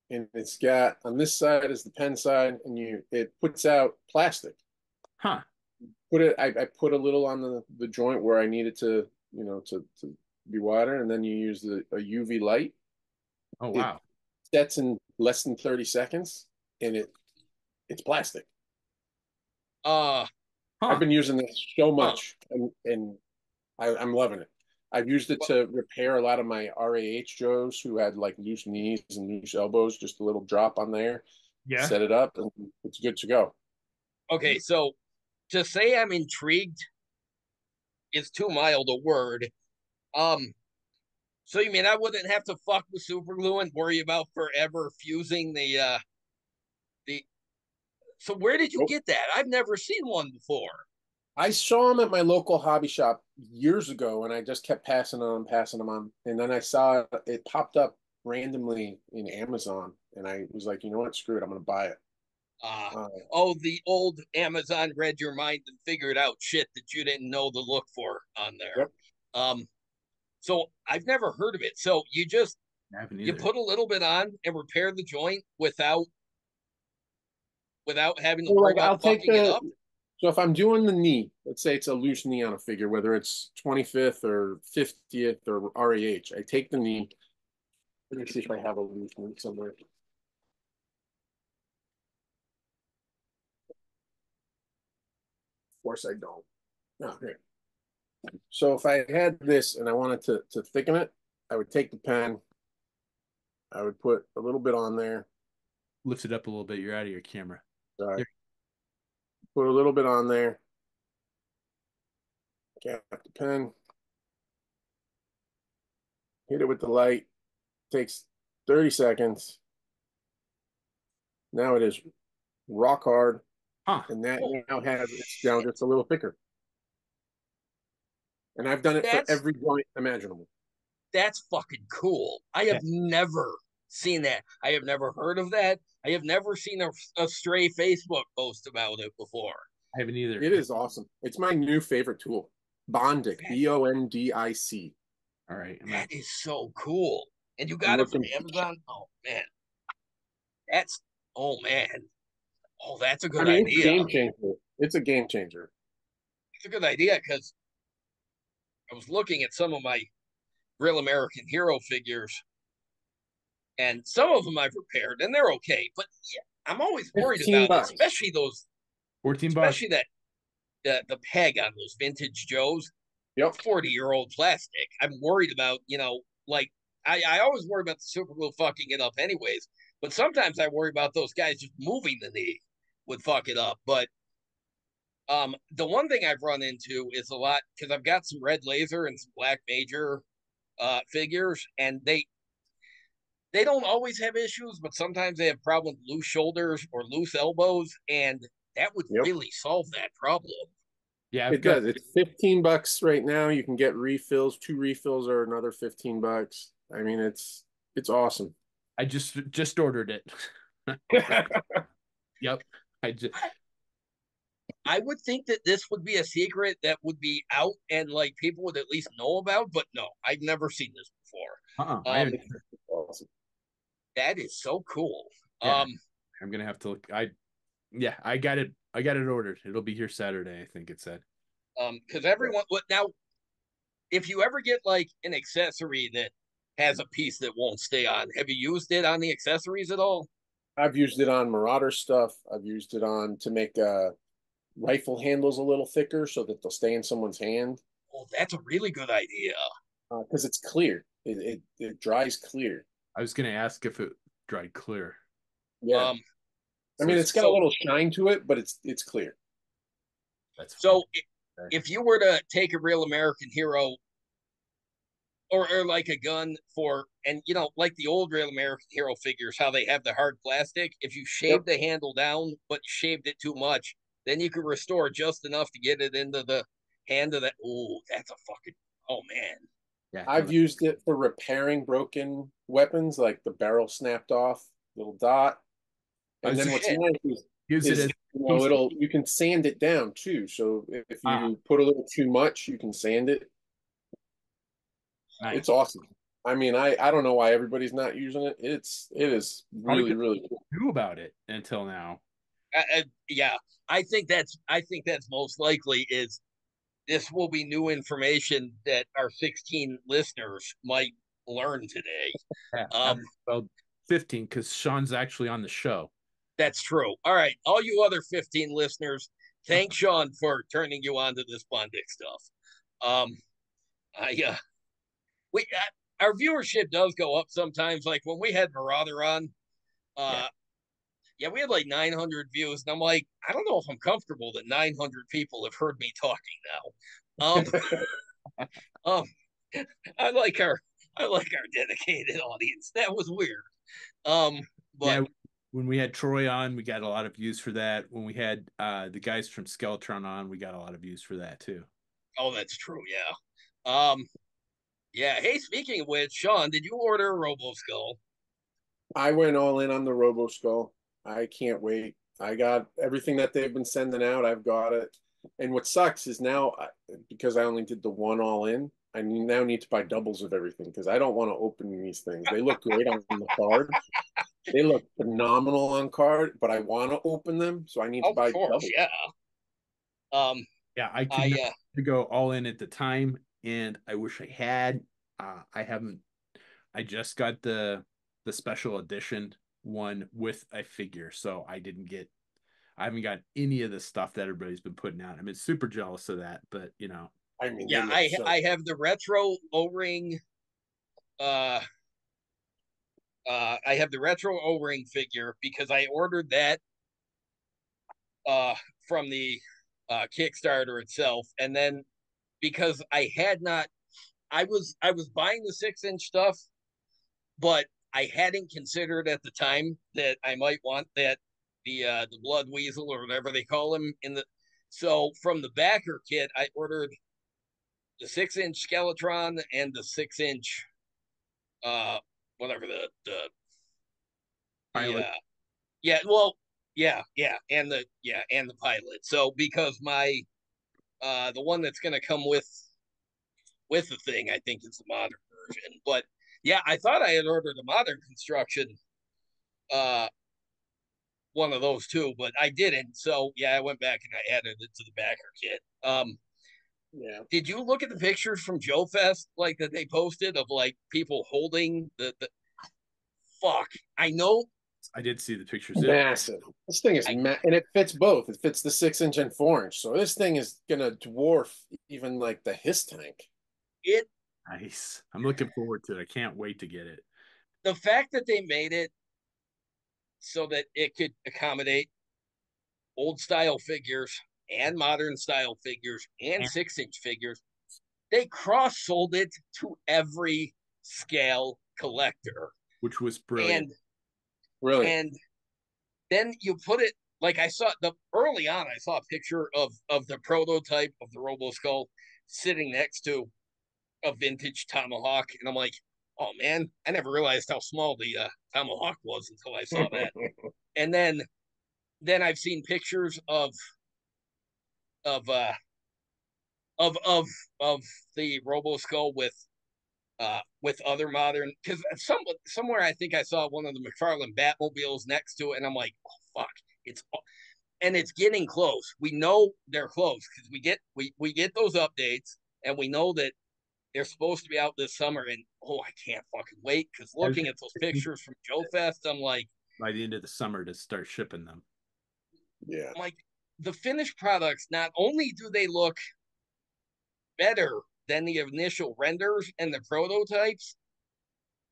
and it's got on this side is the pen side, and it puts out plastic. huh? I put a little on the joint where I need it to to be water, and then you use a UV light. Oh It wow, sets in less than 30 seconds, and it's plastic. Uh, I've huh? been using this so huh. much, and I'm loving it. I've used it Well, to repair a lot of my RAH Joes who had like loose knees and loose elbows. Just a little drop on there, Yeah. set it up, and it's good to go. okay, so to say I'm intrigued is too mild a word. Um, so you mean I wouldn't have to fuck with super glue and worry about forever fusing the? So where did you Nope. get that? I've never seen one before. I saw them at my local hobby shop years ago, and I just kept passing them on. And then I saw it popped up randomly in Amazon, and I was like, you know what, screw it, I'm gonna buy it. Uh, Uh, oh, the old Amazon read your mind and figured out shit that you didn't know to look for on there. yep. Um, so I've never heard of it. So I haven't you either. put a little bit on and repair the joint without having to So worry like about I'll take fucking it the up. so if I'm doing the knee, let's say it's a loose knee on a figure, whether it's 25th or 50th or REH, I take the knee. Let me see if I have a loose knee somewhere. Of course I don't. No, here. So if I had this and I wanted to thicken it, I would take the pen, I would put a little bit on there. Lift it up a little bit. You're out of your camera. Sorry. There. Put a little bit on there. Cap the pen. Hit it with the light. Takes 30 seconds. Now it is rock hard. Huh. And that Oh now has it's now shit. just a little thicker. And I've done it for That's every joint imaginable. that's fucking cool. I Yeah. have never seen that. I have never heard of that. I have never seen a stray Facebook post about it before. I haven't either. It is awesome. It's my new favorite tool. Bondic, That, Bondic. All right. that is so cool. And you I'm got it from looking. Amazon? Oh man. That's oh man. Oh, that's a I good mean, it's a idea. game changer. It's a game changer. It's a good idea because I was looking at some of my real American hero figures, and some of them I've repaired, and they're okay. But yeah, I'm always worried 15 about, bucks. $14. especially that the peg on those vintage Joes. Yep. It's 40-year-old plastic. I'm worried about, like I always worry about the super glue fucking it up anyways. But sometimes I worry about those guys just moving the knee would fuck it up. But the one thing I've run into is a lot because I've got some red laser and some black major figures, and they don't always have issues, but sometimes they have problems with loose shoulders or loose elbows, and that would Yep. really solve that problem. Yeah, I've It got. does. It's 15 bucks right now. You can get refills. Two refills are another 15 bucks. I mean, it's awesome. I just ordered it. Yep. I just. I would think that this would be a secret that would be out and like people would at least know about, but no, I've never seen this before. I Um, haven't. Awesome. that is so cool. Yeah. I'm gonna have to look. Yeah. I got it. I got it ordered. It'll be here Saturday. I think it said. Because everyone, what now? If you ever get like an accessory that has a piece that won't stay on, have you used it on the accessories at all? I've used it on Marauder stuff. I've used it on to make rifle handles a little thicker so that they'll stay in someone's hand Oh, that's a really good idea. because it's clear. It dries clear. I was gonna ask if it dried clear. Yeah. Um, I So mean, it's it's got a so little shine to it, but it's clear. that's fine. so if you were to take a real American hero or like a gun for and like the old real American hero figures how they have the hard plastic, if you Yep. shaved the handle down but shaved it too much, then you could restore just enough to get it into the hand of that. Oh, that's a fucking oh man. Yeah. No, I've used it for repairing broken weapons, like the barrel snapped off, little dot. I And was then just what's Shit. nice use it is as piece. it'll you can sand it down too. So if Ah, you put a little too much, you can sand it. nice. It's awesome. I mean, I don't know why everybody's not using it. It is Probably really, really cool. knew about it until now. Yeah, I think that's most likely is this will be new information that our 16 listeners might learn today. Yeah. Um, Well, 15 because Sean's actually on the show. That's true. All right, all you other 15 listeners, thank Sean for turning you on to this Bondic stuff. Um, I we our viewership does go up sometimes. Like when we had Marauder on, Yeah. uh, yeah, we had like 900 views, and I'm like, I don't know if I'm comfortable that 900 people have heard me talking now. Um, I like our dedicated audience. That was weird. Um, but Yeah. when we had Troy on, we got a lot of views for that. When we had the guys from Skeletron on, we got a lot of views for that too. Oh, that's true. Yeah. Yeah. Hey, speaking of which, Sean, did you order a Robo Skull? I went all in on the Robo Skull. I can't wait. I got everything that they've been sending out. I've got it. And what sucks is now, because I only did the one all in, I now need to buy doubles of everything because I don't want to open these things. They look great on the card. They look phenomenal on card, but I want to open them, so I need to Of buy course. doubles. Yeah. Um, Yeah, I could I not go all in at the time, and I wish I had. I haven't. I just got the special edition one with a figure, so I didn't get. I haven't got any of the stuff that everybody's been putting out. I'm super jealous of that, but I mean, they yeah, look I so. I have the retro O-ring. Uh, I have the retro O-ring figure because I ordered that uh from the Kickstarter itself, and then because I had not, I was buying the 6-inch stuff, but I hadn't considered at the time that I might want that the blood weasel or whatever they call him in the. So from the backer kit, I ordered the 6-inch Skeletron and the 6-inch uh whatever the pilot, yeah, well, and the pilot. So because my the one that's going to come with the thing, I think is the modern version. But yeah, I thought I had ordered a modern construction uh one of those too, but I didn't. So yeah, I went back and I added it to the backer kit. Yeah. Did you look at the pictures from Joe Fest like that they posted of like people holding the fuck? I know. I did see the pictures. Massive. This thing is I and it fits both. It fits the 6-inch and 4-inch. So this thing is gonna dwarf even like the his tank. it Nice. I'm looking forward to it. I can't wait to get it. the fact that they made it so that it could accommodate old style figures and modern style figures and And 6-inch figures, they cross sold it to every scale collector. which was brilliant. And Brilliant. and then you put it like I saw the early on, I saw a picture of the prototype of the Robo Skull sitting next to a vintage Tomahawk, and I'm like, oh man, I never realized how small the Tomahawk was until I saw that. And then I've seen pictures of uh of of of the Robo Skull with other modern, because somewhere I think I saw one of the McFarlane Batmobiles next to it, and I'm like, oh fuck, it's and it's getting close. We know they're close because we get those updates, and we know that they're supposed to be out this summer. And oh, I can't fucking wait because As looking at those pictures from Joe Fest, by the end of the summer to start shipping them. Yeah. I'm like, the finished products. Not only do they look better than the initial renders and the prototypes,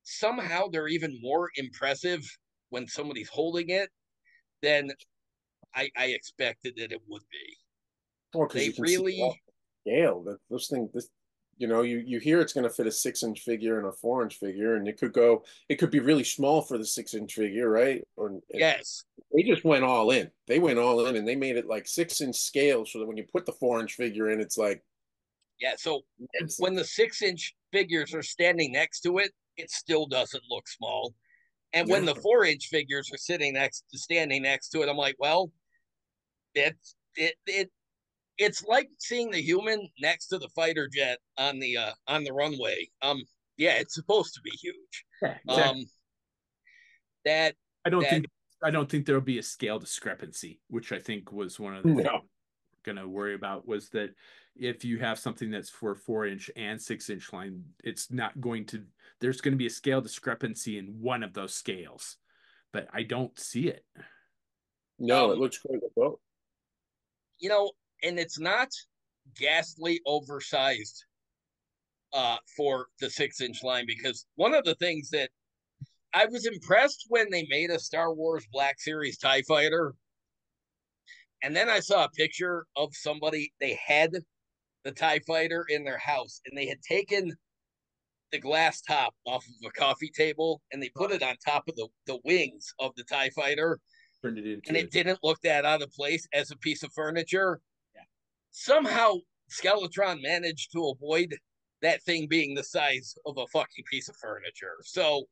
somehow they're even more impressive when somebody's holding it than I expected that it would be. Well, because They you can see the really, scale that those things. This, you hear it's going to fit a 6-inch figure and a 4-inch figure, and it could be really small for the 6-inch figure, right? Or yes, they just went all in. They went all in, and they made it like 6-inch scale, so that when you put the 4-inch figure in, it's like yeah. So massive. when the 6-inch figures are standing next to it, it still doesn't look small. And when No, the 4-inch figures are standing next to it, I'm like, well, it's like seeing the human next to the fighter jet on the runway. Yeah, it's supposed to be huge. Yeah, exactly. Um, that I don't that think I don't think there'll be a scale discrepancy, which I think was one of the things no, we're going to worry about was that if you have something that's for 4-inch and 6-inch line, it's not going to there's going to be a scale discrepancy in one of those scales, but I don't see it. no. It um, looks great with both. you know, and it's not ghastly oversized for the 6-inch line, because one of the things that I was impressed when they made a Star Wars Black Series TIE fighter, and then I saw a picture of somebody, they had the TIE fighter in their house, and they had taken the glass top off of a coffee table and they put it on top of the wings of the TIE fighter, Turned it and into it didn't look that out of place as a piece of furniture. yeah. Somehow Skeletron managed to avoid that thing being the size of a fucking piece of furniture. So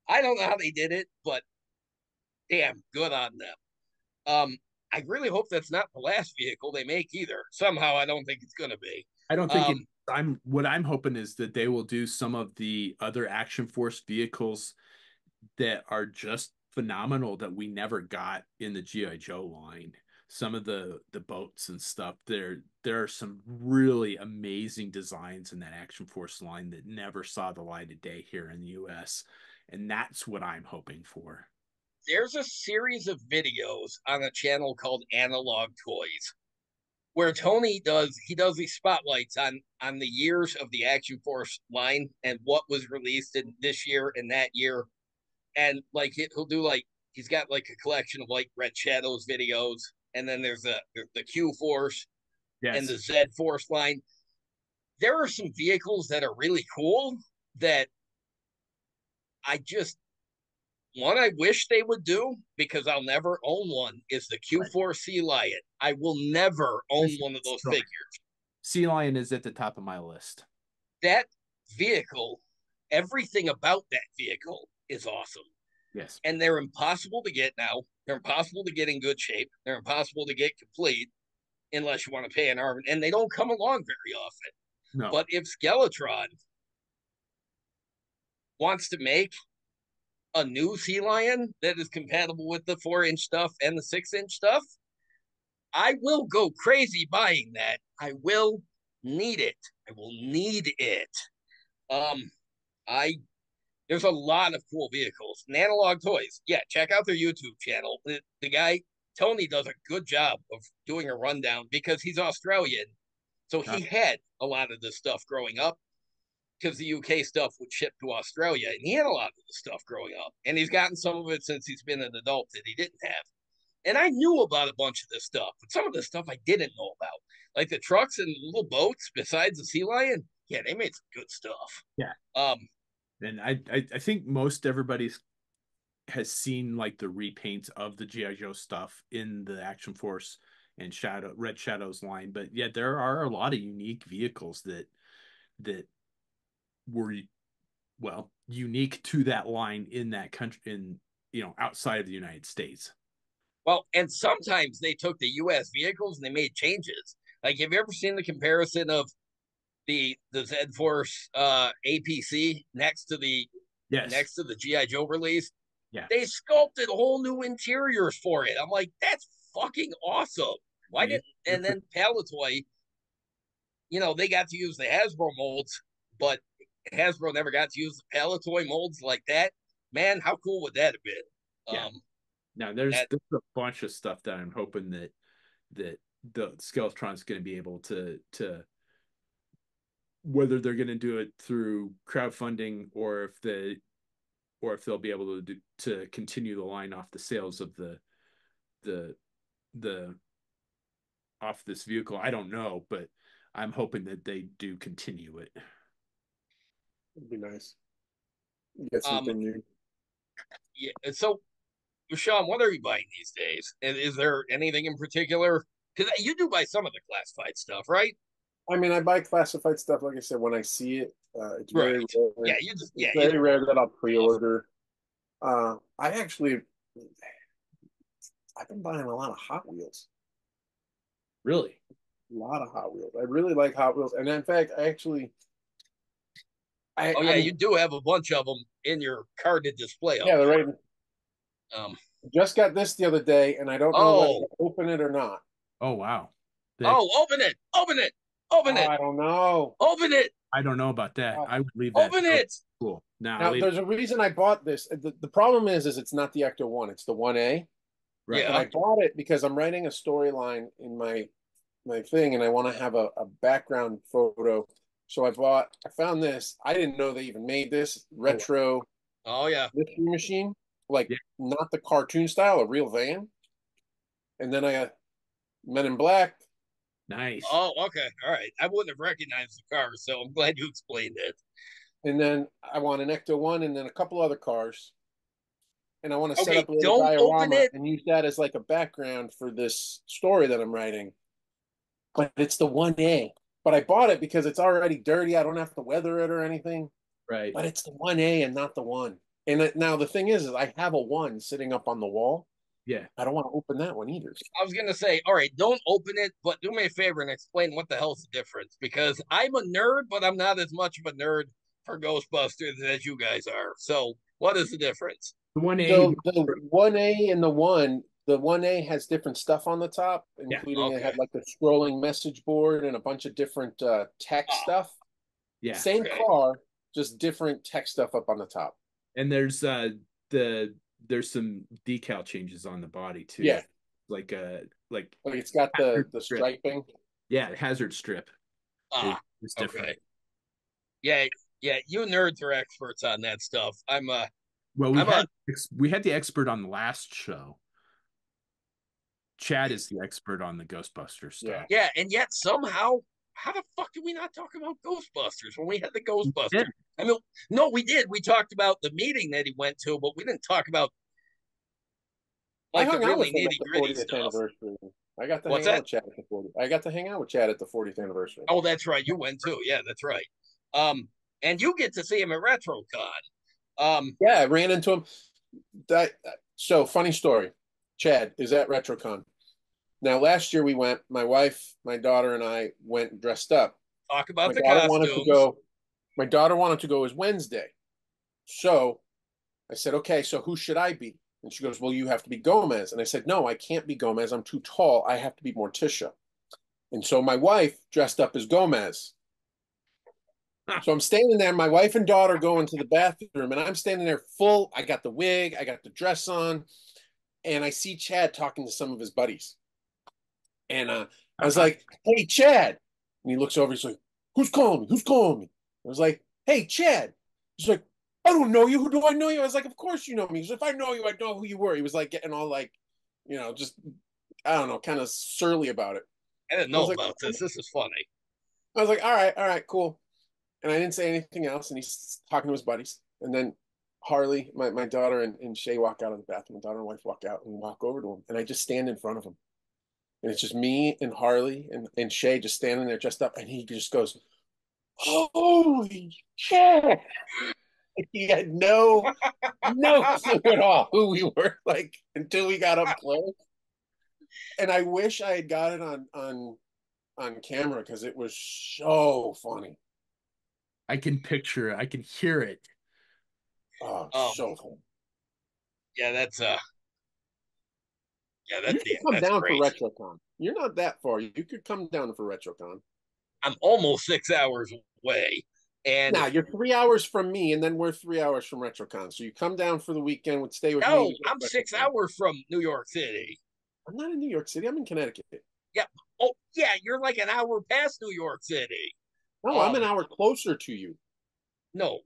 I don't know how they did it, but damn, good on them. I really hope that's not the last vehicle they make either. Somehow I don't think it's gonna be. I don't think it. Um, I'm hoping is that they will do some of the other Action Force vehicles that are just phenomenal that we never got in the GI Joe line. Some of the boats and stuff. There are some really amazing designs in that Action Force line that never saw the light of day here in the US. And that's what I'm hoping for. there's a series of videos on a channel called Analog Toys where Tony does these spotlights on the years of the Action Force line and what was released in this year and that year, and like he'll do like he's got like a collection of like Red Shadows videos, and then there's the Q Force and Yes. the Z Force line. There are some vehicles that are really cool that I just one I wish they would do because I'll never own one is the Right. Q4 Sea Lion. I will never own one of those figures. Sea Lion is at the top of my list. That vehicle, everything about that vehicle is awesome. Yes. And they're impossible to get now. They're impossible to get in good shape. They're impossible to get complete unless you want to pay an arm. And they don't come along very often. No. But if Skeletron wants to make a new Sea Lion that is compatible with the 4-inch stuff and the 6-inch stuff, I will go crazy buying that. I will need it. I will need it. Um, I There's a lot of cool vehicles. And Analog Toys, yeah, check out their YouTube channel. The guy Tony does a good job of doing a rundown because he's Australian, so Uh, he had a lot of this stuff growing up because the UK stuff would ship to Australia, and he had a lot of the stuff growing up, and he's gotten some of it since he's been an adult that he didn't have. And I knew about a bunch of this stuff, but some of this stuff I didn't know about, like the trucks and little boats. Besides the Sea Lion, yeah, they made some good stuff. yeah. Um, And I think most everybody has seen like the repaints of the GI Joe stuff in the Action Force and Red Shadows line, but yeah, there are a lot of unique vehicles that were unique to that line in that country, in outside of the United States. Well, and sometimes they took the U.S. vehicles and they made changes. Like, have you ever seen the comparison of the Z Force APC Yes. next to the GI Joe release? Yeah. They sculpted whole new interiors for it. I'm like, that's fucking awesome. Why It didn't? And then Palatoy, they got to use the Hasbro molds, but Hasbro never got to use the Palatoy molds like that. Man, how cool would that have been? yeah. Now there's That a bunch of stuff that I'm hoping that the Skeletron's going to be able to whether they're going to do it through crowdfunding or if they'll be able to continue the line off the sales of the the off this vehicle. I don't know, but I'm hoping that they do continue it. It'd be nice. Get um something new. yeah. So, Sean, what are you buying these days? And is there anything in particular? Because you do buy some of the classified stuff, right? I mean, I buy classified stuff, like I said, when I see it. It's very Right. rare. Yeah. It's You very don't rare order that I'll stuff. pre-order. I've been buying a lot of Hot Wheels. Really? A lot of Hot Wheels. I really like Hot Wheels, and in fact, Oh yeah, I'm you do have a bunch of them in your carded display up yeah, they're there. right. Um. Just got this the other day, and I don't know whether Oh. to open it or not. Oh wow. That Oh. Open it. Open it. Open it. I don't know. Open it. I don't know about that. Uh, I would leave that. Open it. Cool. Now I'll Now, leave. there's a reason I bought this. The problem is it's not the Ecto One; it's the 1A. Right. And I Yeah. bought it because I'm writing a storyline in my thing, and I want to have a background photo. So I found this. I didn't know they even made this Oh, retro Oh yeah. lifting machine, like yeah. not the cartoon style, a real van. And then I got Men in Black. Nice. Oh, okay. All right. I wouldn't have recognized the car, so I'm glad you explained it. and then I want an Ecto 1 and then a couple other cars. And I want to set Okay, up a little don't open diorama it. and use that as like a background for this story that I'm writing. But it's the 1A. But I bought it because it's already dirty. I don't have to weather it or anything. Right. But it's the 1A and not the 1. And now the thing is I have a 1 sitting up on the wall. Yeah. I don't want to open that one either. I was gonna say, all right, don't open it, but do me a favor and explain what the hell's the difference. Because I'm a nerd, but I'm not as much of a nerd for Ghostbusters as you guys are. So, what is the difference? The 1A. So the 1A and the 1A has different stuff on the top, Yeah. including it Okay. had like a scrolling message board and a bunch of different tech Ah, stuff. Yeah. Same okay. car, just different tech stuff up on the top. And the there's some decal changes on the body too. Yeah, Like like like it's got hazard the strip. striping. Yeah, hazard strip Ah, is different. okay. Yeah, yeah, you nerds are experts on that stuff. Well, I'm a we had the expert on the last show. Chad is the expert on the Ghostbuster Yeah. stuff. yeah, and yet somehow, how the fuck did we not talk about Ghostbusters when we had the Yeah. Ghostbusters? I mean, no, we did. We talked about the meeting that he went to, but we didn't talk about I like the hung out really with him at nitty the gritty 40th stuff. anniversary. I got to What's hang out that? with Chad at the 40th. I got to hang out with Chad at the 40th anniversary. Oh, that's right. You went too. Yeah, that's right. And you get to see him at RetroCon. Yeah, I ran into him. That so funny story. Chad is at RetroCon. Now last year we went, my wife, my daughter, and I went dressed up. Talk about My the daughter wanted to costumes. go, my daughter wanted to go as Wednesday. So I said, okay, so who should I be? And she goes, well, you have to be Gomez. And I said, no, I can't be Gomez. I'm too tall. I have to be Morticia. And so my wife dressed up as Gomez. So I'm standing there, my wife and daughter go into the bathroom, and I'm standing there full. I got the wig, I got the dress on, and I see Chad talking to some of his buddies. And I was like, hey, Chad. And he looks over, he's like, who's calling me? Who's calling me? I was like, hey, Chad. He's like, I don't know you. Who do I know you? I was like, of course you know me. He's like, if I know you, I know who you were. He was like getting all like, just, I don't know, kind of surly about it. I didn't I was know like, about this. This is funny. all right, cool. And I didn't say anything else. And he's talking to his buddies. And then Harley, my daughter, and Shay walk out of the bathroom. My daughter and wife walk out and walk over to him. And I just stand in front of him. And it's just me and Harley and Shay just standing there dressed up. And he just goes, holy shit. He had no clue at all who we were, like, until we got up close. And I wish I had got it on camera because it was so funny. I can hear it. Oh, Um, so funny. yeah, You should come that's down for great. RetroCon. You're not that far. You could come down for RetroCon. I'm almost 6 hours away, and Now you're 3 hours from me, and then we're 3 hours from RetroCon. So you come down for the weekend, would stay with me. no, We go I'm to six RetroCon. hours from New York City. I'm not in New York City. I'm in Connecticut. Yeah. Oh, yeah. You're like an hour past New York City. No, I'm an hour closer to you. No.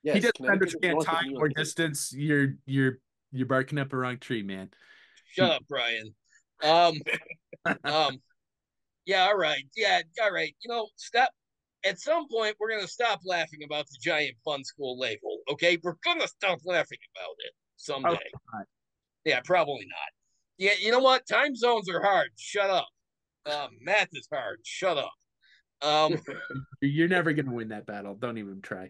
He Yes, doesn't Connecticut is understand north of time New or York City. distance. You're barking up a wrong tree, man. Shut up, Brian. Um. Um. Yeah. All right. Yeah. All right. Stop. At some point, we're gonna stop laughing about the giant fun school label. Okay, we're gonna stop laughing about it Oh, someday. Yeah, probably not. Yeah. You know what? Time zones are hard. Shut up. Math is hard. Shut up. Um. you're never gonna win that battle. Don't even try.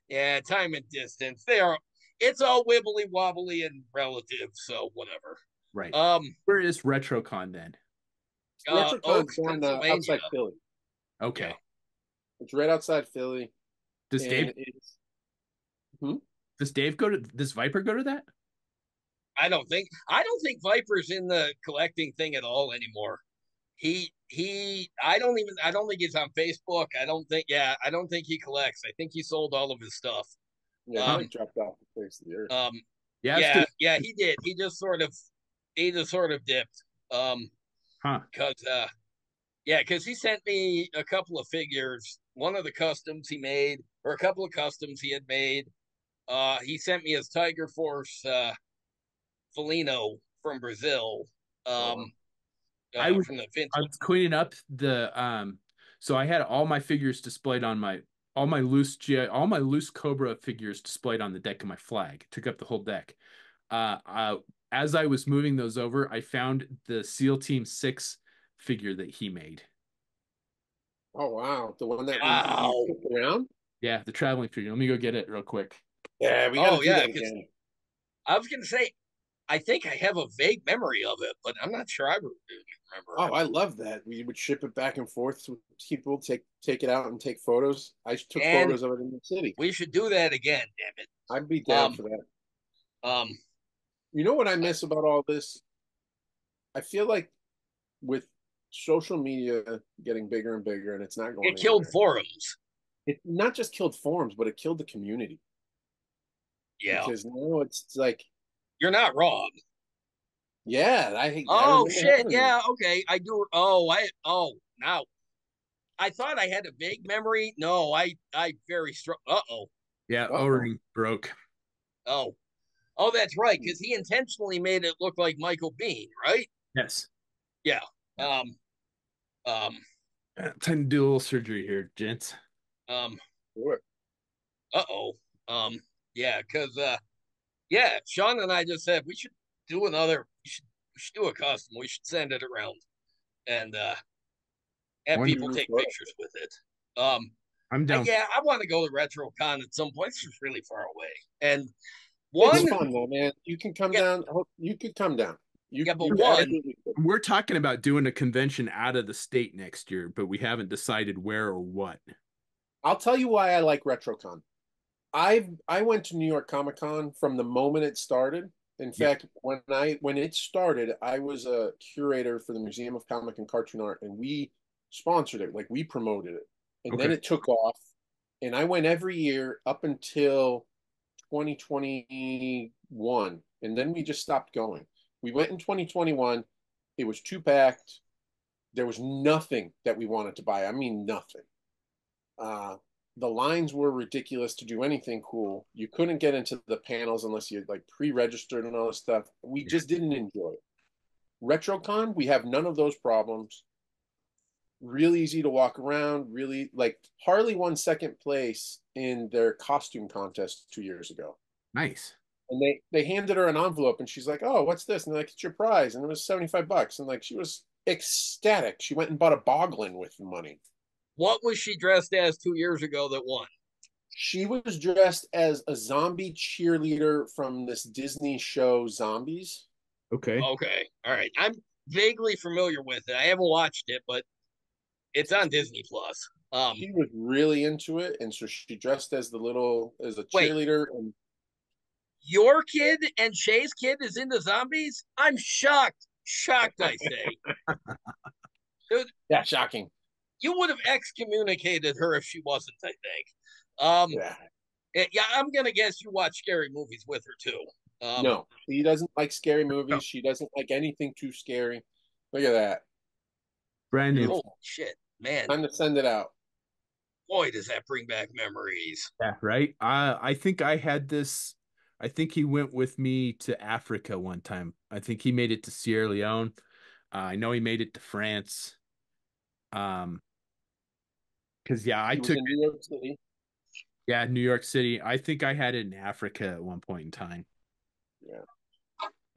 Yeah, time and distance. They are. It's all wibbly wobbly and relative. So whatever. Right. Um. Where is RetroCon then? RetroCon's Oaks, down Pennsylvania. outside Philly. Yeah. Okay. It's right outside Philly, Does Dave and it's hmm? does Viper go to that? I don't think Viper's in the collecting thing at all anymore. I don't think he's on Facebook. I don't think he collects. I think he sold all of his stuff. Yeah, he Huh. like dropped off the face of the earth. Um Yeah, I was yeah, gonna yeah, he did. He just sort of dipped. huh. Cause yeah, because he sent me a couple of figures, one of the customs he made, or a couple of customs he had made. He sent me his Tiger Force Felino from Brazil. Oh, Um I was from the I vintage. was cleaning up the so I had all my figures displayed on my all my loose Cobra figures displayed on the deck of my flag. It took up the whole deck. Uh, uh, as I was moving those over, I found the SEAL Team 6 figure that he made. Oh wow, the one that we Wow. took around. Yeah, the traveling figure. Let me go get it real quick. Yeah, we got to Oh do yeah, that because again. I was gonna say I think I have a vague memory of it, but I'm not sure I really remember Oh, it. I love that. We would ship it back and forth to people, take it out and take photos. I took And photos of it in the city. we should do that again, damn it. I'd be down Um, for that. um, You know what I miss about all this? I feel like with social media getting bigger and bigger and it's not it going killed anywhere. forums. It not just killed forums, but it killed the community Yeah, because now it's like, you're not wrong. yeah, I Oh remember shit, having them. yeah, okay. I do. Now I thought I had a vague memory. No, I very strong. Yeah, Uh-oh. O-ring broke. Oh, oh, that's right, because he intentionally made it look like Michael Bean, right? Yes. Yeah. Um, um, Time to do a little surgery here, gents. um, Sure. oh. Yeah, because yeah, Sean and I just said we should do another. We should do a custom. We should send it around and have One, people New take photo. pictures with it. Um, I'm down. yeah, I want to go to RetroCon at some point. It's just really far away. And It's one, fun though, man. You can come yeah, down. You could come down. but You one, absolutely could. We're talking about doing a convention out of the state next year, but we haven't decided where or what. I'll tell you why I like RetroCon. I went to New York Comic Con from the moment it started. In Yeah. fact, when it started, I was a curator for the Museum of Comic and Cartoon Art, and we sponsored it, like we promoted it. And then Okay. it took off, and I went every year up until 2021, and then we just stopped going. We went in 2021. It was too packed. There was nothing that we wanted to buy. I mean, nothing. Uh, the lines were ridiculous to do anything cool. You couldn't get into the panels unless you like pre-registered and all this stuff. We Yeah. just didn't enjoy it. RetroCon, we have none of those problems. Really easy to walk around. Really like Harley won second place in their costume contest 2 years ago. Nice. And they handed her an envelope and she's like, "Oh, what's this?" And they're like, "It's your prize." And it was $75. And like she was ecstatic. She went and bought a Boglin with the money. what was she dressed as 2 years ago that won? She was dressed as a zombie cheerleader from this Disney show, Zombies. Okay. Okay, all right. I'm vaguely familiar with it. I haven't watched it, but it's on Disney Plus. She was really into it, and so she dressed as as a Wait, cheerleader. And your kid and Shay's kid is into zombies? I'm shocked. Shocked, I say. Dude, yeah, shocking. you would have excommunicated her if she wasn't, I think. Um, Yeah, yeah, I'm gonna guess you watch scary movies with her too. no, she doesn't like scary Oh, movies. She doesn't like anything too scary. Look at that, brand new. Holy beautiful. shit, man! Time to send it out. Boy, does that bring back memories. Yeah, right. I think I had this. I think he went with me to Africa one time. I think he made it to Sierra Leone. I know he made it to France. Um, because yeah, I He was took in New York City. yeah, New York City. I think I had it in Africa at one point in time. Yeah,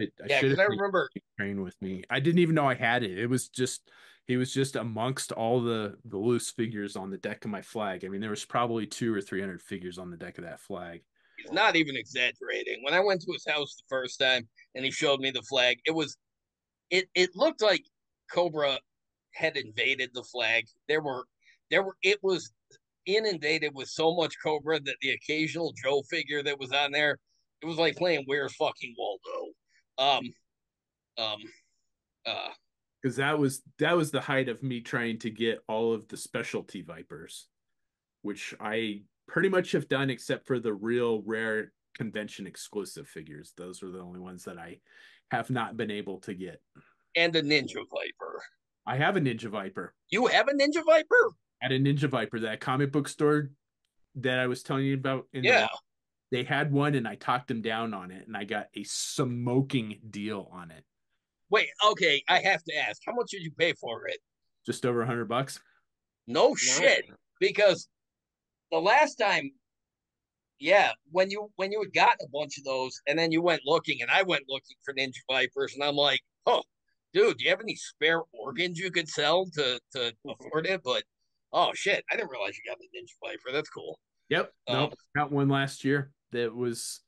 I Yeah, should because have I taken remember. a train with me. I didn't even know I had it. It was just he was just amongst all the loose figures on the deck of my flag. I mean, there was probably 200 or 300 figures on the deck of that flag. He's not even exaggerating. When I went to his house the first time and he showed me the flag, it looked like Cobra had invaded the flag. There were it was inundated with so much Cobra that the occasional Joe figure that was on there, it was like playing Where's Fucking Waldo. Um, um, uh, Because that was the height of me trying to get all of the specialty Vipers, which I pretty much have done except for the real rare convention exclusive figures. Those are the only ones that I have not been able to get. and a Ninja Viper. I have a Ninja Viper. You have a Ninja Viper? At a Ninja Viper, that comic book store that I was telling you about in the Yeah. law, they had one and I talked them down on it and I got a smoking deal on it. Wait, okay, I have to ask, how much did you pay for it? Just over $100. No nice. shit, because the last time, yeah, when you had gotten a bunch of those, and then you went looking, and I went looking for Ninja Vipers, and I'm like, oh, dude, do you have any spare organs you could sell to afford it? But oh shit, I didn't realize you got the Ninja Viper. That's cool. Yep. Um, Nope. Got one last year. That was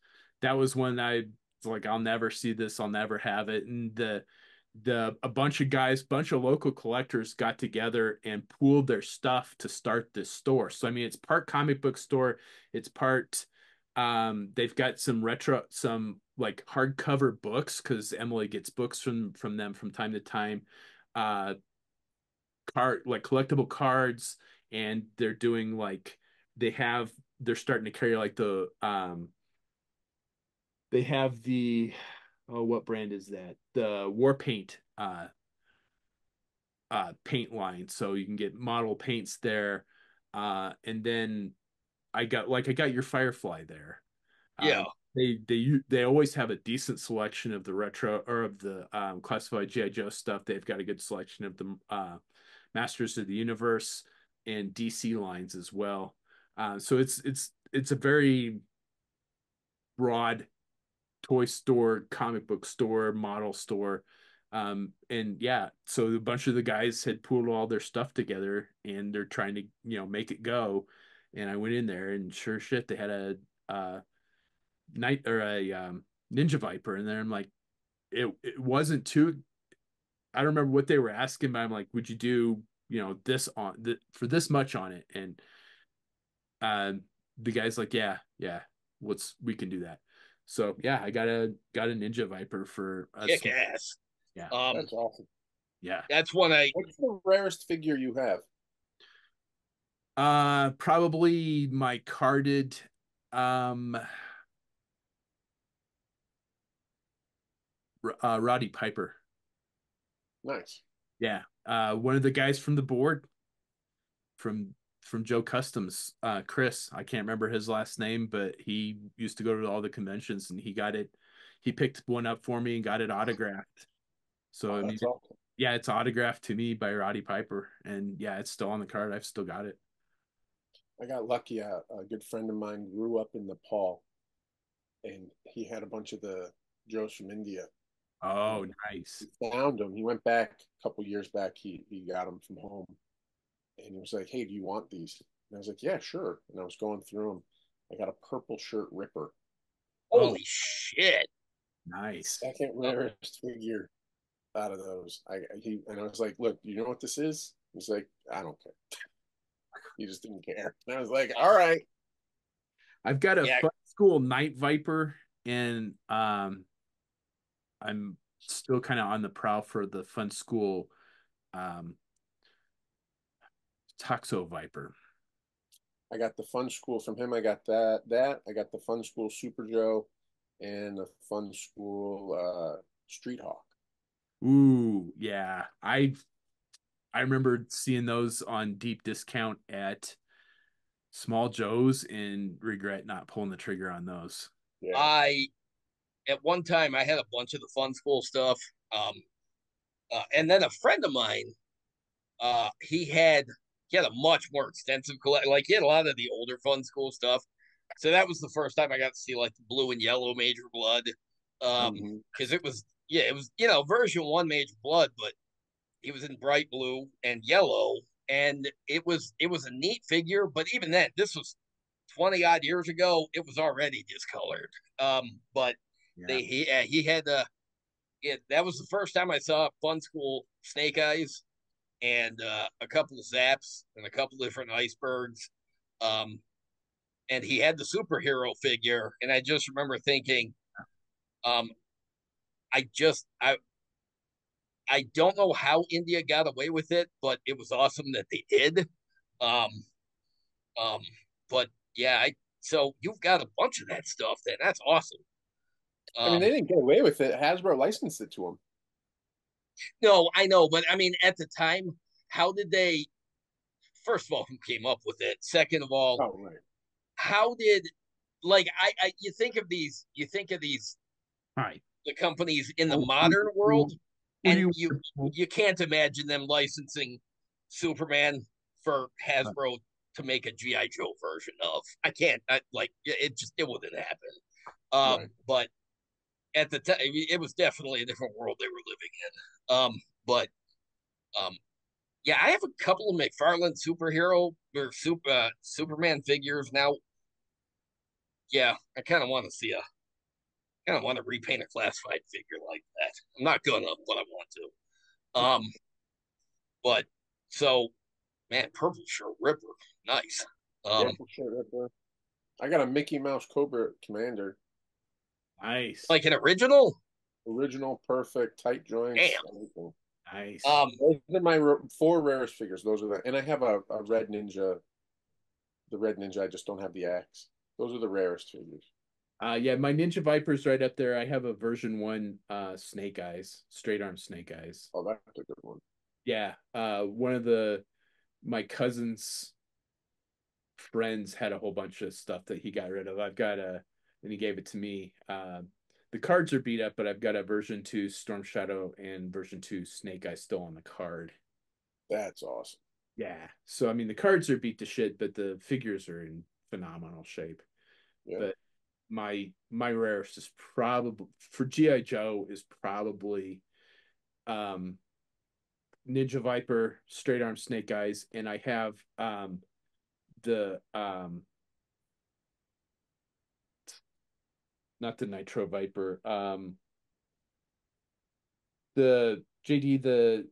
when I was like, I'll never see this, I'll never have it. And the a bunch of guys, bunch of local collectors got together and pooled their stuff to start this store. So I mean it's part comic book store, it's part they've got some like hardcover books because Emily gets books from them from time to time. Uh card like collectible cards, and they're doing like they're starting to carry like they have the oh, what brand is that? The War Paint paint line. So you can get model paints there. And then I got your Firefly there. yeah, They always have a decent selection of the retro or of the classified GI Joe stuff. They've got a good selection of the Masters of the Universe and DC lines as well. So it's a very broad toy store, comic book store, model store. And yeah, so a bunch of the guys had pooled all their stuff together and they're trying to, make it go. And I went in there and sure shit, they had a night or a Ninja Viper. And then I'm like, it wasn't too, I don't remember what they were asking, but I'm like, would you do, this for this much on it? And uh, the guy's like, yeah, we can do that. So yeah, I got a Ninja Viper for a kick ass. yeah, Um, That's awesome. yeah. that's when I What's the rarest figure you have? Probably my carded um Roddy Piper. Nice. Yeah. One of the guys from the board from Joe Customs, Chris. I can't remember his last name, but he used to go to all the conventions and he picked one up for me and got it autographed. So Oh, I mean, that's awesome. yeah, it's autographed to me by Roddy Piper, and yeah, it's still on the card. I've still got it. I got lucky. A good friend of mine grew up in Nepal, and he had a bunch of the Joes from India. Oh, And nice. he found them. He went back a couple years back. He got them from home, and he was like, "Hey, do you want these?" And I was like, "Yeah, sure." And I was going through them. I got a purple shirt Ripper, Oh, holy shit. nice. second rarest figure out of those. I was like, "Look, you know what this is?" He's like, "I don't care." He just didn't care. And I was like, "All right." I've got a Yeah, Fun School Night Viper, and I'm still kind of on the prowl for the Fun School um, Toxo Viper. I got the Fun School from him. I got that. I got the Fun School Super Joe and the Fun School Street Hawk. Ooh, yeah. I remember seeing those on deep discount at Small Joe's and regret not pulling the trigger on those. Yeah. I at one time I had a bunch of the fun school stuff. Um, and then a friend of mine, he had a much more extensive collection. Like he had a lot of the older fun school stuff. So that was the first time I got to see like the blue and yellow Major Blood. Mm-hmm. Because it was version one Major Blood, but he was in bright blue and yellow, and it was a neat figure. But even then, this was 20 odd years ago. It was already discolored. But Yeah. he had that was the first time I saw Fun School Snake Eyes and a couple of Zaps and a couple of different icebergs. Um, and he had the superhero figure, and I just remember thinking, um, I just I don't know how India got away with it, but it was awesome that they did. Um, um, but yeah, so you've got a bunch of that stuff. Then that's awesome. I mean, Um, they didn't get away with it. Hasbro licensed it to them. no, I know, but I mean, at the time, how did they? First of all, who came up with it? Second of all, Oh, right. how did like you think of these Hi. the companies in the What modern world, do and you you can't imagine them licensing Superman for Hasbro to make a GI Joe version of. I can't. It wouldn't happen. Right. But at the time, it was definitely a different world they were living in. But um, yeah, I have a couple of McFarlane superhero or Superman figures now. Yeah, I kind of want to repaint a classified figure like that. I'm not gonna, but I want to. But so man, purple shirt ripper, nice. Yeah, Um, for sure. I got a Mickey Mouse Cobra Commander, Nice. like an original. original, perfect, tight joints, Damn. everything. Nice. Those are my four rarest figures. Those are and I have a red ninja. The red ninja. I just don't have the axe. Those are the rarest figures. Yeah, my Ninja Viper's right up there. I have a version one Snake Eyes, straight arm Snake Eyes. Oh, that's a good one. Yeah. One of the my cousin's friends had a whole bunch of stuff that he got rid of. I've got a and he gave it to me. The cards are beat up, but I've got a version two Storm Shadow and version two Snake Eyes still on the card. That's awesome. Yeah. So I mean the cards are beat to shit, but the figures are in phenomenal shape. Yeah. But my rarest is probably for GI Joe is probably um Ninja Viper, Straight Arm Snake Eyes, and I have the not the Nitro Viper, the JD the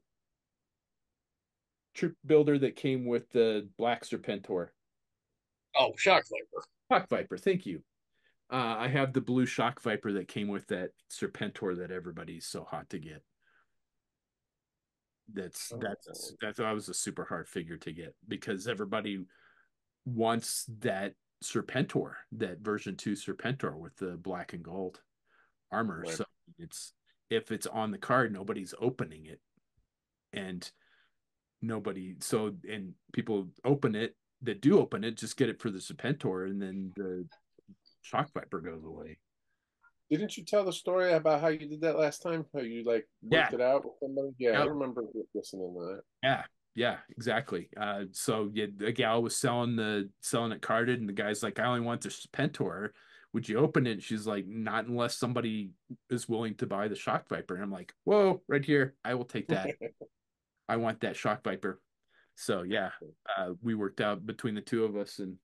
troop builder that came with the Black Serpentor. Oh, shock viper. Shock Viper, thank you. I have the blue Shock Viper that came with that Serpentor that everybody's so hot to get. That's that was a super hard figure to get because everybody wants that Serpentor, that version two Serpentor with the black and gold armor. Right. So it's if it's on the card, nobody's opening it, and and people open it that do open it just get it for the Serpentor, and then the Shock Viper goes away. Didn't you tell the story about how you did that last time? How you like Yeah, worked it out with somebody? Yeah, I yep, remember listening to that. yeah, yeah, exactly. So yeah, the gal was selling it carded, and the guy's like, "I only want the Serpentor. Would you open it?" And she's like, "Not unless somebody is willing to buy the Shock Viper." And I'm like, "Whoa, right here, I will take that. I want that Shock Viper." So yeah, we worked out between the two of us, and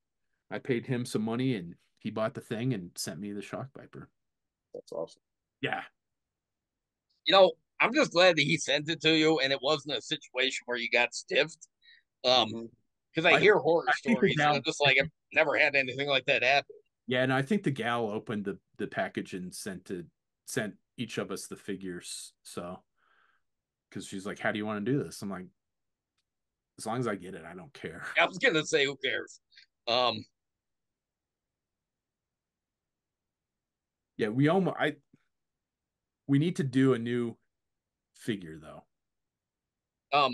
I paid him some money, and he bought the thing and sent me the Shock Viper. That's awesome. Yeah, I'm just glad that he sent it to you, and it wasn't a situation where you got stiffed. Um, Hmm. because I I hear horror I think the stories, and I'm gal, just like, I've never had anything like that happen. yeah, and I think the gal opened the package and sent each of us the figures. So because she's like, "How do you want to do this?" I'm like, "As long as I get it, I don't care." I was gonna say, who cares? Um, Yeah, we need to do a new figure though. um,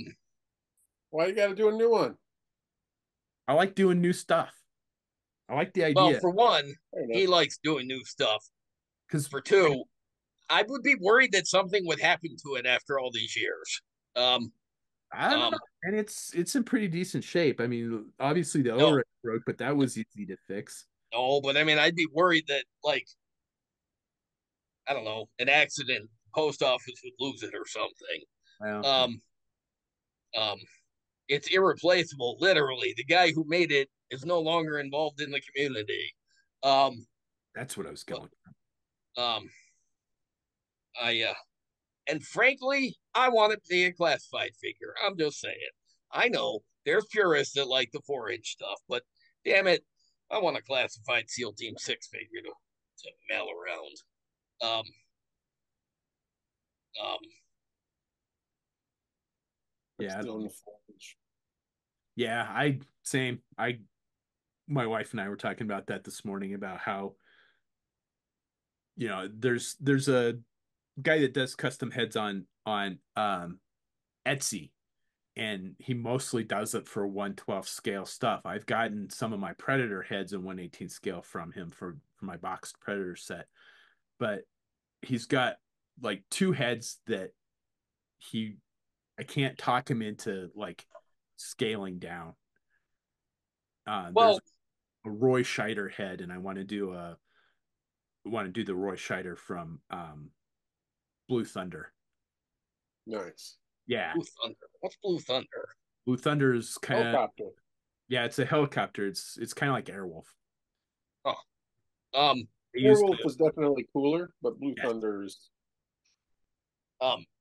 Why you got to do a new one? I like doing new stuff. I like the well, idea for one, Fair enough. he likes doing new stuff. because For two, I would be worried that something would happen to it after all these years. Um, I don't know, um, and it's in pretty decent shape. I mean, obviously the no, O-ring broke, but that was easy to fix. no, but I mean, I'd be worried that, like, I don't know, an accident, post office would lose it or something. Well, yeah, Um, um, it's irreplaceable. Literally, the guy who made it is no longer involved in the community. Um, that's what I was but going. um, I and frankly, I want it to be a classified figure. I'm just saying. I know there's purists that like the 4-inch stuff, but damn it, I want a classified SEAL Team 6 figure to mail around. Um, um, I'm Yeah, I still don't in know. the forge. Yeah, I same. I my wife and I were talking about that this morning about how there's a guy that does custom heads on Etsy, and he mostly does it for 1/12 scale stuff. I've gotten some of my Predator heads in 1/18 scale from him for my boxed Predator set, but he's got like two heads that he I can't talk him into like scaling down. There's Well, a Roy Scheider head, and I want to do the Roy Scheider from Blue Thunder. Nice. Yeah, Blue Thunder. What's Blue Thunder? Blue Thunder is kind of, Helicopter. yeah, it's a helicopter. It's kind of like Airwolf. Oh, um, They used Airwolf was definitely cooler, but Blue yes, Thunder is.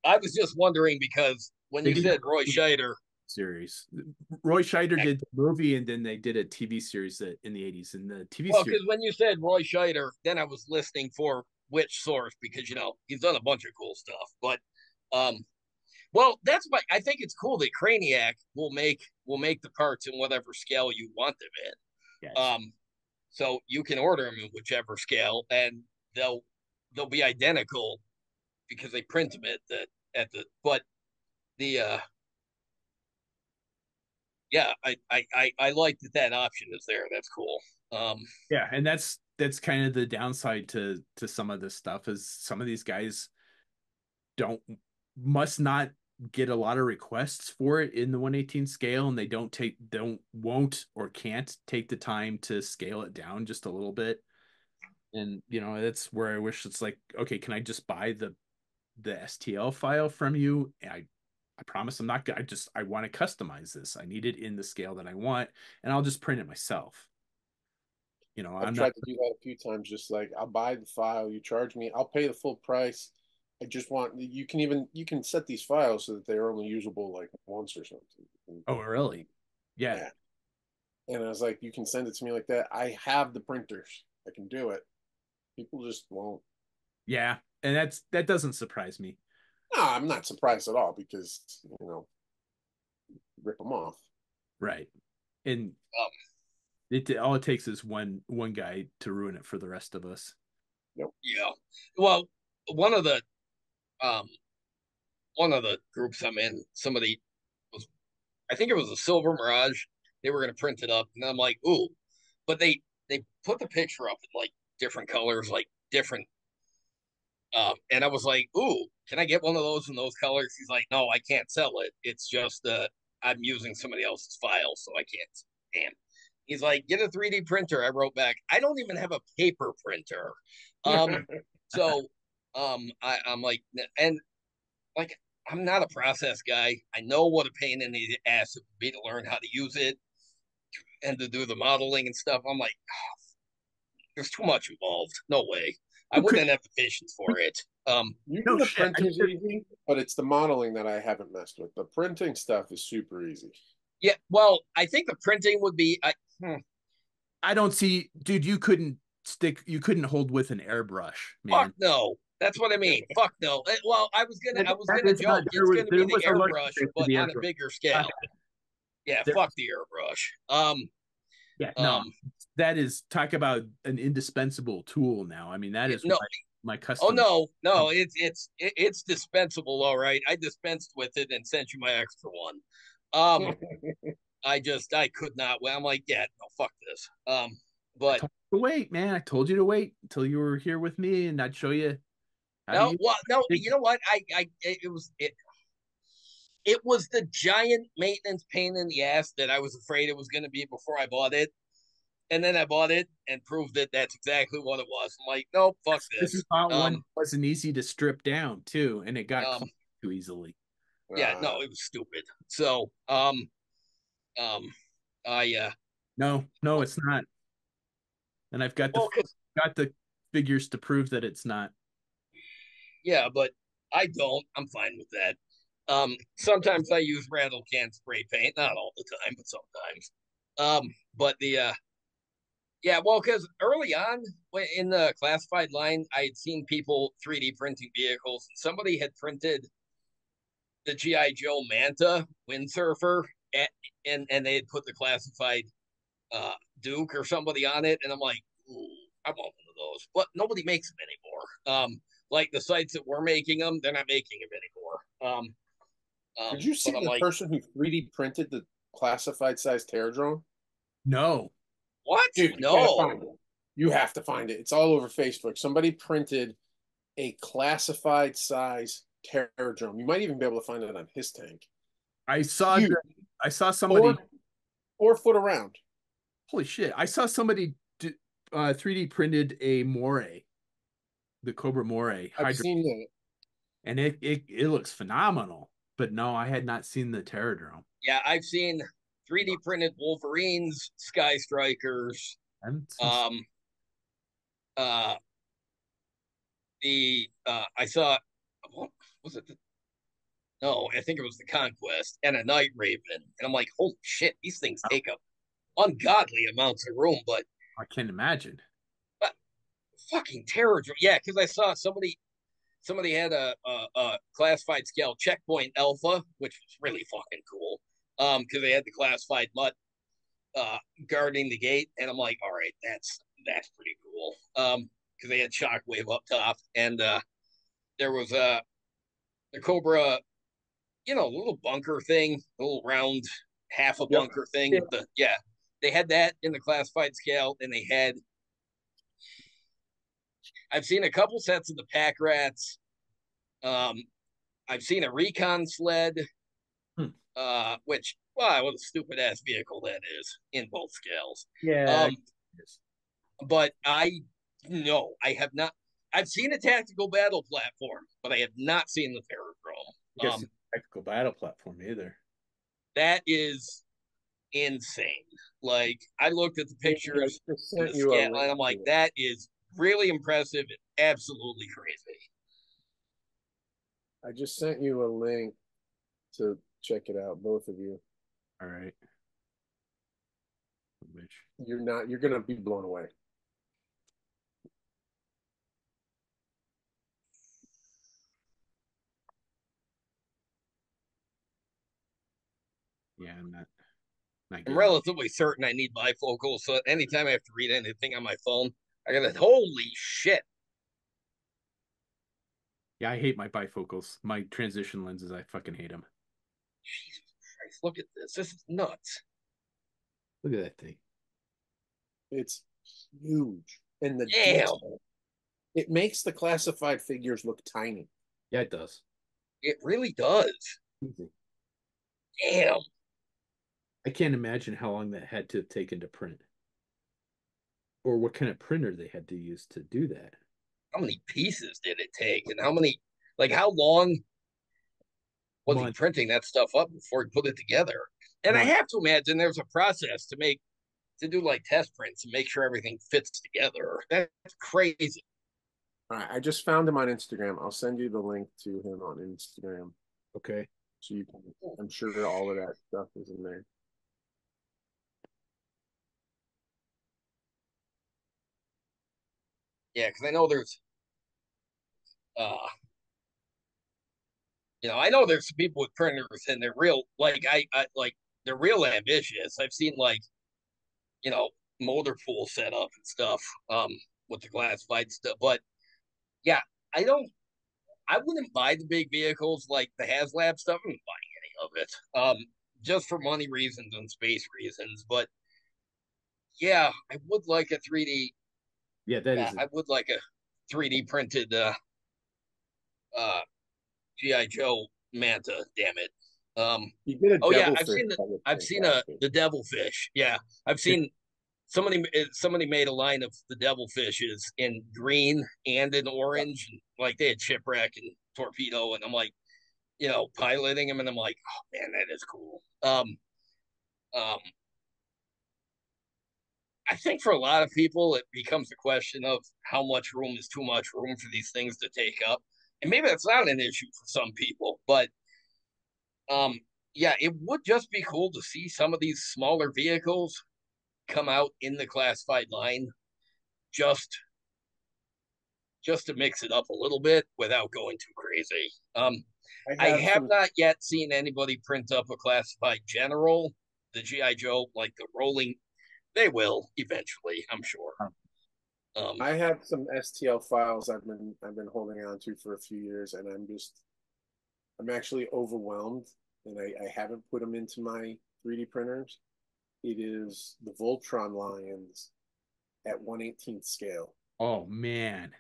I was just wondering because when they you did said Roy the Scheider, series. Roy Scheider did the movie, and then they did a TV series that in the '80s. And the TV well, series, because when you said Roy Scheider, then I was listening for which source because he's done a bunch of cool stuff. But um, well, that's why I think it's cool that Craniac will make the parts in whatever scale you want them in. yes, So you can order them in whichever scale, and they'll they'll be identical because they print them at the but the yeah, I like that option is there. That's cool. Um, yeah, and that's kind of the downside to some of this stuff is some of these guys don't must not get a lot of requests for it in the 118 scale, and they don't won't or can't take the time to scale it down just a little bit. And that's where I wish it's like, okay, can I just buy the STL file from you? I promise I'm not gonna, I want to customize this. I need it in the scale that I want, and I'll just print it myself. I've I'm not. tried to do that a few times. Just like I'll buy the file, you charge me, I'll pay the full price. I just want you can set these files so that they're only usable like once or something. Oh, really? Yeah, Yeah. And I was like, you can send it to me like that. I have the printers. I can do it. People just won't. yeah, and that doesn't surprise me. No, I'm not surprised at all because, rip them off. Right. And um, it all it takes is one guy to ruin it for the rest of us. Yep. yeah. Well, one of the um one of the groups I'm in, somebody was I think it was a Silver Mirage. They were going to print it up, and I'm like, ooh, but they put the picture up in like different colors, like different. And I was like, ooh, can I get one of those in those colors? He's like, no, I can't sell it. It's just I'm using somebody else's file, so I can't. Damn. He's like, get a 3D printer. I wrote back, I don't even have a paper printer. Um, so I'm like, and like, I'm not a process guy. I know what a pain in the ass it would be to learn how to use it and to do the modeling and stuff. I'm like, there's too much involved. No way. I Okay. wouldn't have the patience for it. Using No the shit. printer's easy, but it's the modeling that I haven't messed with. The printing stuff is super easy. Yeah, well, I think the printing would be. I don't see, dude. You couldn't hold with an airbrush, Fuck man. no. That's what I mean. Fuck no. Well, I was gonna It's not, joke. It's gonna there be the was a learning airbrush, curve to but the on a airbrush. bigger scale. Yeah, There, fuck the airbrush. yeah, no, Um, that is talk about an indispensable tool now. I mean, that is no. why my Oh custom. no, it's dispensable. All right, I dispensed with it and sent you my extra one. Um, I could not. Well, I'm like, yeah, no, fuck this. I But told you to wait, man. I told you to wait until you were here with me, and I'd show you how to no, use well, no, it. you know what? It was the giant maintenance pain in the ass that I was afraid it was going to be before I bought it. And then I bought it and proved that that's exactly what it was. I'm like, nope, fuck Because you this. thought one wasn't easy to strip down too, and it got Um, cleaned too easily. yeah, no, it was stupid. So, um, I, No, no, it's not. And I've well, because got the figures to prove that it's not. yeah, but I don't. I'm fine with that. Sometimes I use rattle can spray paint, not all the time, but sometimes. But yeah, well, because early on in the classified line, I had seen people 3D printing vehicles. Somebody had printed the GI Joe Manta windsurfer, at, and they had put the classified uh, Duke or somebody on it, and I'm like, ooh, I want one of those, but nobody makes them anymore. Like the sites that were making them, they're not making them anymore. Did you But see I'm the like, person who 3D printed the classified size tear drone? No. what? Dude, you gotta No. find it. You have to find it. It's all over Facebook. Somebody printed a classified size tear drone. You might even be able to find it on his tank. I saw Huge, the I saw somebody. four 4 foot around. Holy shit! I saw somebody 3D printed a moray, the Cobra moray I've Hydra, seen that. and it looks phenomenal. But no, I had not seen the Terradrome. Yeah, I've seen 3D printed Wolverines, Sky Strikers, I'm um, uh, I saw, what was it? No, I think it was the Conquest and a Night Raven, and I'm like, holy shit, these things take up ungodly amounts of room, I can't imagine. but fucking terror. Yeah, because I saw somebody had a classified scale checkpoint alpha, which was really fucking cool. Because they had the classified mutt guarding the gate, and I'm like, all right, that's pretty cool. Because they had Shockwave up top, and there was the Cobra, little bunker thing, a little round half a Yep. bunker thing Yeah. with the they had that in the classified scale, and they had I've seen a couple sets of the pack rats. Um, I've seen a recon sled, Hmm. which wow, what a stupid ass vehicle that is in both scales. Yeah. Um, but no, I have not. I've seen a tactical battle platform, but I have not seen the I Terrorchrome. guess tactical battle platform either. That is insane. Like I looked at the Yeah, I pictures just and the sent you a scale, link and I'm to like, it. that is really impressive and absolutely crazy. I just sent you a link to check it out, both of you. All right. Which You're gonna be blown away. yeah, I'm not I'm getting it. relatively certain I need bifocals, so anytime I have to read anything on my phone, I gotta holy shit. Yeah, I hate my bifocals. My transition lenses, I fucking hate them. Jesus Christ, look at this. This is nuts. Look at that thing. It's huge, and the Damn. detail. It makes the classified figures look tiny. Yeah, it does. It really does. Damn. I can't imagine how long that had to have taken to print, or what kind of printer they had to use to do that. How many pieces did it take? And how long was he Month, printing that stuff up before he put it together? And I month. have to imagine there's a process to do like test prints and make sure everything fits together. That's crazy. All right, I just found him on Instagram. I'll send you the link to him on Instagram, Okay. so you can. I'm sure all of that stuff is in there. Yeah, because I know there's I know there's some people with printers and they're real I like they're real ambitious. I've seen you know, motor pool setup and stuff, with the classified stuff. But yeah, I don't I wouldn't buy the big vehicles like the HasLab stuff. I wouldn't buy any of it. Just for money reasons and space reasons. But yeah, I would like a 3D. Yeah, that Yeah, is. I would like a 3D printed uh GI Joe Manta. Damn it. You get a Oh yeah, devilfish that looks I've seen fantastic. the devilfish. Yeah, I've seen somebody made a line of the devilfishes in green and in orange. Like they had shipwreck and torpedo, and I'm like, piloting them, and I'm like, oh man, that is cool. Um, I think for a lot of people, it becomes a question of how much room is too much room for these things to take up, and maybe that's not an issue for some people, but um, yeah, it would just be cool to see some of these smaller vehicles come out in the classified line just to mix it up a little bit without going too crazy. I I have have some. not yet seen anybody print up a classified general, the GI Joe, like the rolling. They will eventually, I'm sure. Um, I have some STL files I've been holding on to for a few years, and I'm actually overwhelmed, and I haven't put them into my 3D printers. It is the Voltron lions at 1/18th scale, Oh man.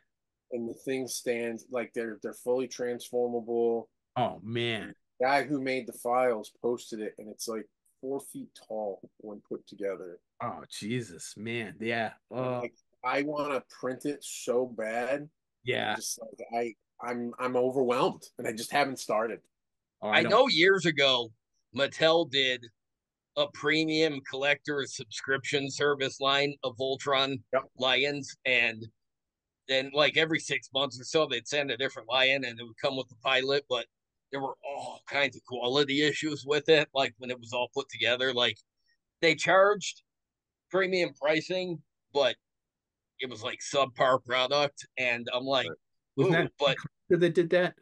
and the thing stands like they're fully transformable. Oh man. The guy who made the files posted it, and it's like 4 feet tall when put together. Oh Jesus, man. Yeah. Like I want to print it so bad. I'm Yeah. just like I'm overwhelmed, and I just haven't started. Oh, I I don't. know years ago, Mattel did a premium collector subscription service line of Voltron Yep. lions, and then like every 6 months or so, they'd send a different lion, and it would come with the pilot. But there were all kinds of quality issues with it, like when it was all put together. Like they charged premium pricing, but it was like subpar product, and I'm like, Right. Wasn't ooh, that but Collector that did that?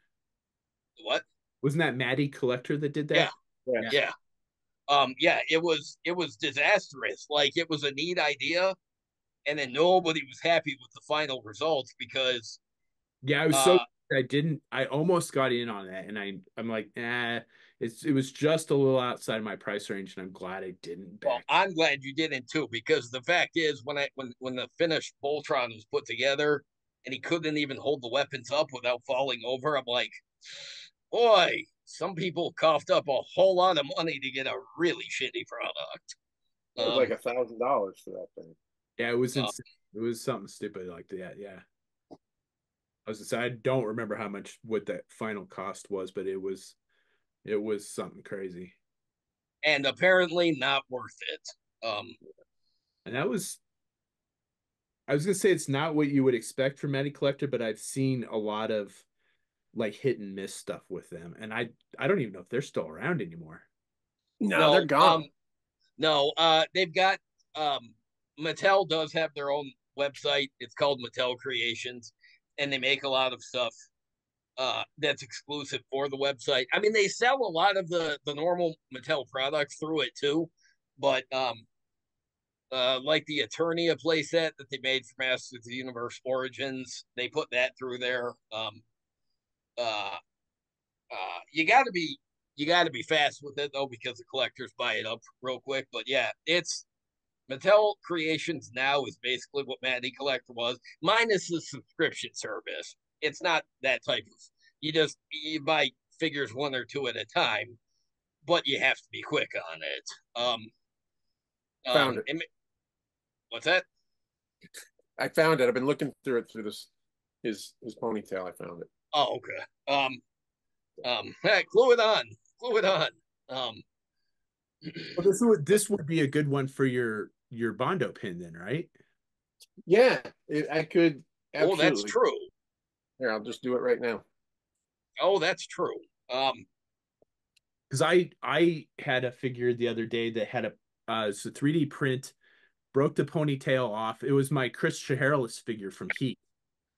what? Wasn't that Maddie Collector that did Yeah, that? Yeah. Yeah. yeah. Yeah, it was disastrous. Like it was a neat idea, and then nobody was happy with the final results because Yeah, I was so uh I didn't I almost got in on that and I'm like, it was just a little outside my price range and I'm glad I didn't well, back. I'm glad you didn't too, because the fact is when the finished Voltron was put together and he couldn't even hold the weapons up without falling over, I'm like, boy, some people coughed up a whole lot of money to get a really shitty product. It was like $1,000 for that thing. Yeah, it was Uh, insane. It was something stupid like that. Yeah. I was gonna say I don't remember how much what that final cost was, but it was something crazy. and apparently not worth it. And that was I was gonna say it's not what you would expect from Matty Collector, but I've seen a lot of like hit and miss stuff with them. And I don't even know if they're still around anymore. No, they're No, gone. no, they've got Mattel does have their own website. It's called Mattel Creations, and they make a lot of stuff that's exclusive for the website. I mean, they sell a lot of the normal Mattel products through it too, but like the Eternia playset that they made for Masters of the Universe Origins, they put that through there. Uh, you got to be fast with it though, because the collectors buy it up real quick. But yeah, it's Mattel Creations now is basically what Matty Collector was, minus the subscription service. It's not that type of. You buy figures one or two at a time, but you have to be quick on it. Found it. What's that? I found it. I've been looking through it through this his ponytail. I found it. Oh, okay. Hey, glue it on, glue it on. Um, Well, this would be a good one for your Bondo pin then, right? Yeah, I could oh, that's absolutely. true. Here, I'll just do it right now. Oh, that's true. Because I had a figure the other day that had it's a 3D print, broke the ponytail off. It was my Chris Shaharlis figure from Heat,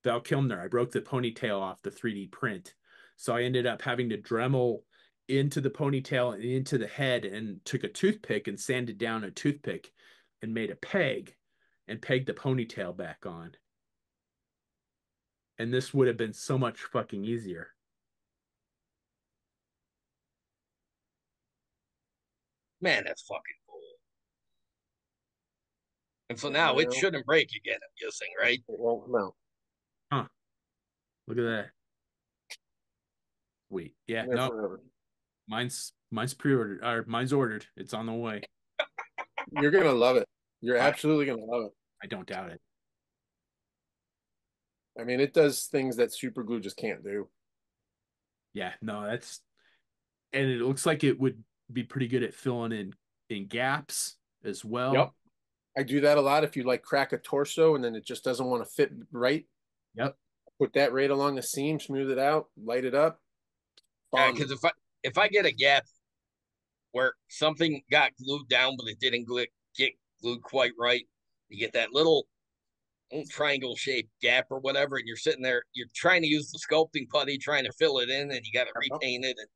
Val Kilmer. I broke the ponytail off the 3D print, so I ended up having to Dremel into the ponytail and into the head, and took a toothpick and sanded down a toothpick, and made a peg, and pegged the ponytail back on. And this would have been so much fucking easier. Man, that's fucking cool. And so And now it now shouldn't break again, I'm guessing, right? it won't come out. Huh? Look at that. Wait, yeah, There no, forever. mine's pre-ordered or mine's ordered. It's on the way. You're gonna love it. You're I absolutely gonna love it. I don't doubt it. I mean, it does things that super glue just can't do. Yeah, no, that's and it looks like it would be pretty good at filling in gaps as Yep. well. I do that a lot. If you like crack a torso and then it just doesn't want to fit right, Yep. put that right along the seam, smooth it out, light it up. Yeah, Fun. because if I get a gap where something got glued down but it didn't get glued quite right, you get that little triangle shaped gap or whatever, and you're sitting there, you're trying to use the sculpting putty, trying to fill it in, and you got to repaint it, and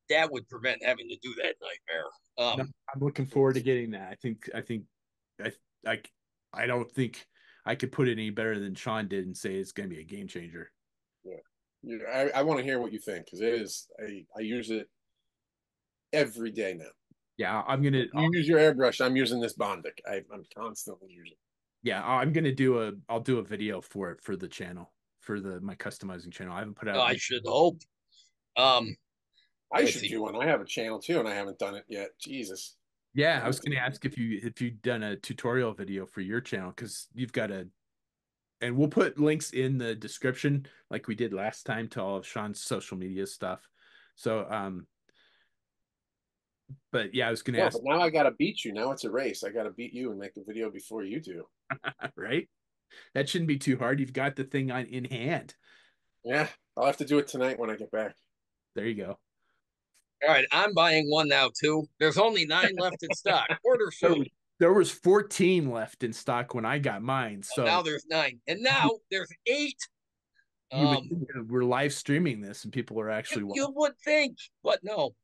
that would prevent having to do that nightmare. No, I'm looking forward to getting that. I think I I I don't think I could put it any better than Sean did and say it's going to be a game changer. Yeah. I want to hear what you think because it is. I use it every day now. Yeah, I'm gonna You use your airbrush. I'm using this Bondic. I'm constantly using. yeah, I'm gonna do I'll do a video for it for the channel for the my customizing channel. I haven't put out a I video. should hope. Um, I Let's should see. do one. I have a channel too, and I haven't done it yet. Jesus. Yeah, I I'm was just going to ask if you've done a tutorial video for your channel because you've got a, and we'll put links in the description like we did last time to all of Sean's social media stuff. So, but yeah, I was going to no, ask, but now I gotta beat you. Now it's a race. I gotta beat you and make the video before you do. right? That shouldn't be too hard. You've got the thing on in hand. Yeah, I'll have to do it tonight when I get back. There you go. All right, I'm buying one now too. There's only 9 left in stock. Order There soon. was, there was 14 left in stock when I got mine. Oh, now So there's 9, and now there's 8. you would Um, think that we're live streaming this and people are actually you watching. would think, but no.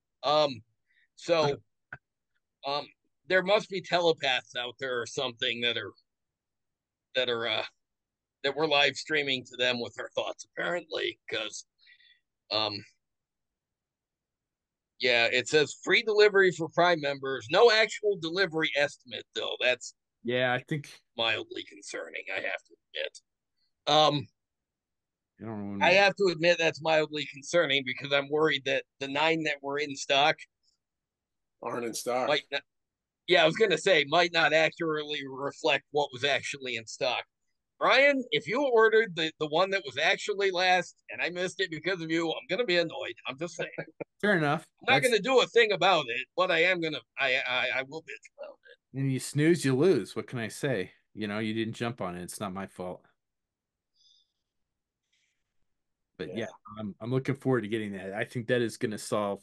So um, there must be telepaths out there or something that are that we're live streaming to them with our thoughts, apparently, because um, yeah, it says free delivery for Prime members. No actual delivery estimate, though. That's Yeah, I think mildly concerning, I have to admit. Um, I don't I know. have to admit that's mildly concerning because I'm worried that the 9 that were in stock Aren't in stock. might not. Yeah, I was gonna say might not accurately reflect what was actually in stock. Brian, if you ordered the one that was actually last and I missed it because of you, I'm gonna be annoyed. I'm just saying. Fair enough. I'm not gonna do a thing about it, but I am gonna. I will bitch about it. And you snooze, you lose. What can I say? You know, you didn't jump on it. It's not my fault. But yeah, Yeah. I'm looking forward to getting that. I think that is going to solve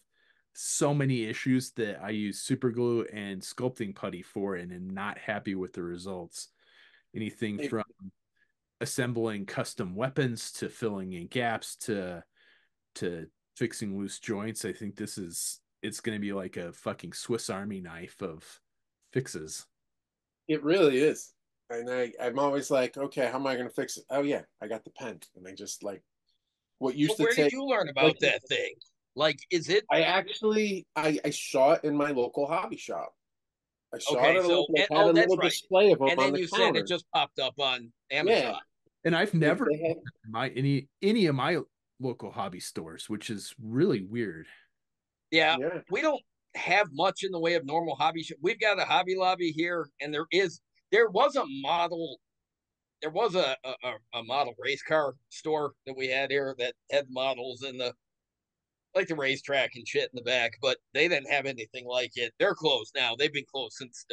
so many issues that I use super glue and sculpting putty for and am not happy with the results. Anything It, from assembling custom weapons to filling in gaps to fixing loose joints. I think this is it's going to be like a fucking Swiss Army knife of fixes. it really is. And I'm always like, okay, how am I gonna fix it? Oh yeah, I got the pen. And I just like what So used to where did take you learn like about that thing? Like, is it I actually I saw it in my local hobby shop. I saw it okay? at a So local, they and, had oh, a that's little right. display of them And on then the you said it counter. just popped up on Yeah. Amazon. And I've never They had my any of my local hobby stores, which is really weird. Yeah, yeah. we don't have much in the way of normal hobby shop. We've got a Hobby Lobby here, and there was a model there was a model race car store that we had here that had models in the like the racetrack and shit in the back, but they didn't have anything like it. They're closed now. They've been closed since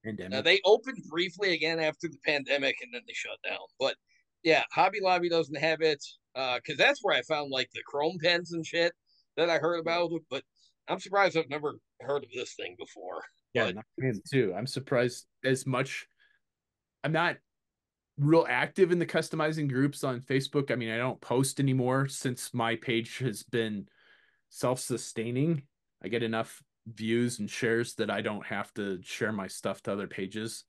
Pandemic. they opened briefly again after the pandemic and then they shut down. But yeah, Hobby Lobby doesn't have it because that's where I found like the chrome pens and shit that I heard about. But I'm surprised I've never heard of this thing before. Yeah, But not him too. I'm surprised as much. I'm not real active in the customizing groups on Facebook. I mean, I don't post anymore since my page has been self-sustaining. I get enough views and shares that I don't have to share my stuff to other pages.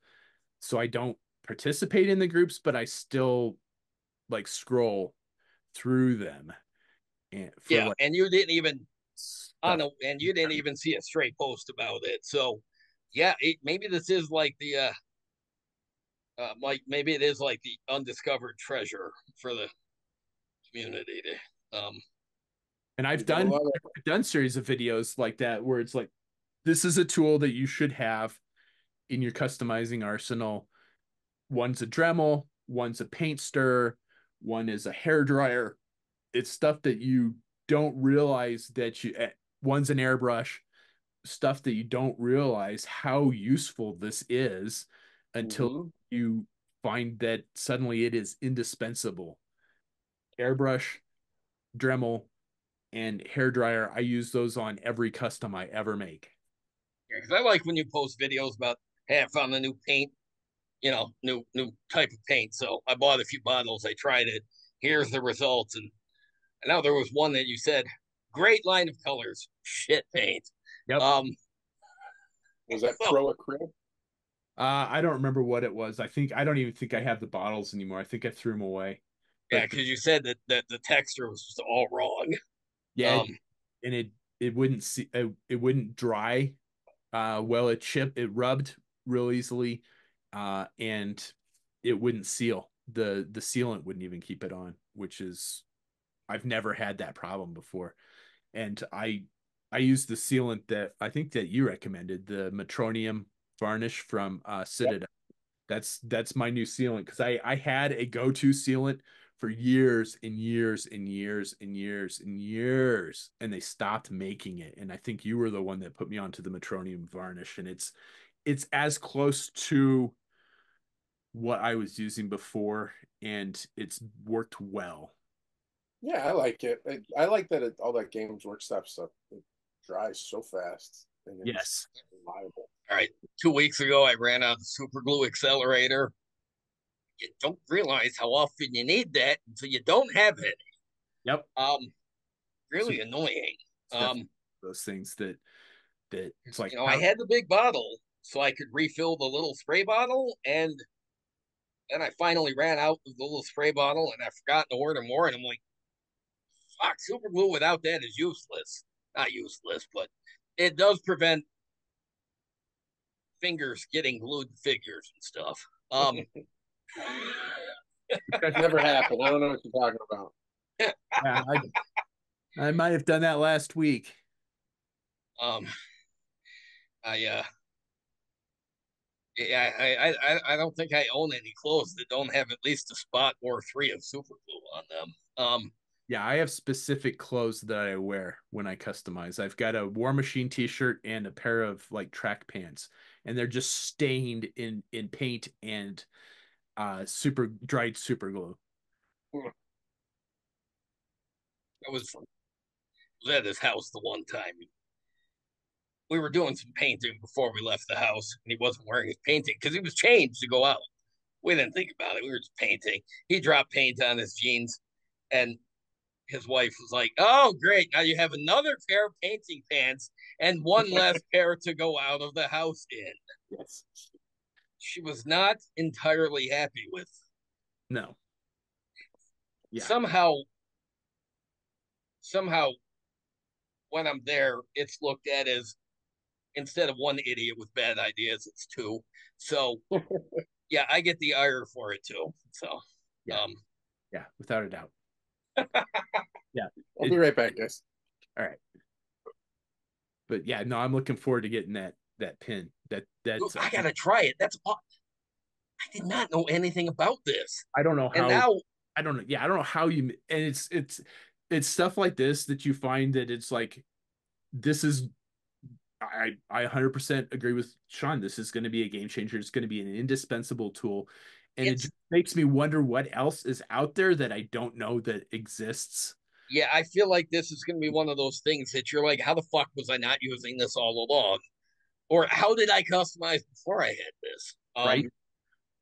So I don't participate in the groups, but I still like scroll through them and for yeah, like and you didn't even stuff. and you didn't even see a straight post about it. So yeah, maybe this is like the like maybe it is like the undiscovered treasure for the community. And You're gonna love it. I've done series of videos like that where it's like this is a tool that you should have in your customizing arsenal. One's a Dremel, one's a paint stir, one is a hair dryer. It's stuff that you don't realize that one's an airbrush, stuff that you don't realize how useful this is until Hmm. you find that suddenly it is indispensable. Airbrush, Dremel, and hair dryer. I use those on every custom I ever make. Because I like when you post videos about, hey, I found a new paint, new type of paint. So I bought a few bottles. I tried it. Here's the results. And now there was one that you said, great line of colors, shit paint. Yep. Um, Was that so pro acrylic? I don't remember what it was. I don't even think I have the bottles anymore. I think I threw them away. yeah, But because you said that the texture was just all wrong. yeah, Um, and it wouldn't see it wouldn't dry. Well, it rubbed real easily, and it wouldn't seal. The sealant wouldn't even keep it on, which is I've never had that problem before. and I used the sealant that I think that you recommended, the Metronium varnish from Yep. Citadel. That's my new sealant because I had a go-to sealant for years and years and years and years and years, and they stopped making it. And I think you were the one that put me onto the Metronium varnish, and it's as close to what I was using before, and it's worked well. Yeah, I like it. I like that all that Games Workshop stuff, it dries so fast and it's Yes. reliable. All right. 2 weeks ago, I ran out of super glue accelerator. You don't realize how often you need that until you don't have it. Yep. Um, So really annoying. it's definitely Um, those things that it's like I how had the big bottle so I could refill the little spray bottle, and then I finally ran out of the little spray bottle, and I forgot to order more. And I'm like, fuck, super glue without that is useless. Not useless, but it does prevent fingers getting glued to figures and stuff. Never happened. I don't know what you're talking about. yeah, I might have done that last week. um, I yeah, I don't think I own any clothes that don't have at least a spot or three of super glue on them. Yeah, I have specific clothes that I wear when I customize. I've got a War Machine t-shirt and a pair of like track pants, and they're just stained in paint and super dried super glue. I was at his house the one time. We were doing some painting before we left the house, and he wasn't wearing his painting because he was changed to go out. We didn't think about it. We were just painting. He dropped paint on his jeans, and his wife was like, "Oh, great! Now you have another pair of painting pants and one less pair to go out of the house in." Yes. She was not entirely happy with. No. Yeah. Somehow, somehow, when I'm there, it's looked at as instead of one idiot with bad ideas, it's two. So yeah, I get the ire for it too. So, Yeah. um, Yeah, without a doubt. Yeah. I'll be right back, guys. All right. But yeah, no, I'm looking forward to getting that pin. That's I gotta try it. I did not know anything about this, I don't know and how now, I don't know. Yeah, I don't know how you and it's stuff like this that you find that it's like this is I 100% agree with Sean. This is going to be a game changer. It's going to be an indispensable tool. And it it's just makes me wonder what else is out there that I don't know that exists. yeah, I feel like this is gonna be one of those things that you're like, how the fuck was I not using this all along, or how did I customize before I had this? Right?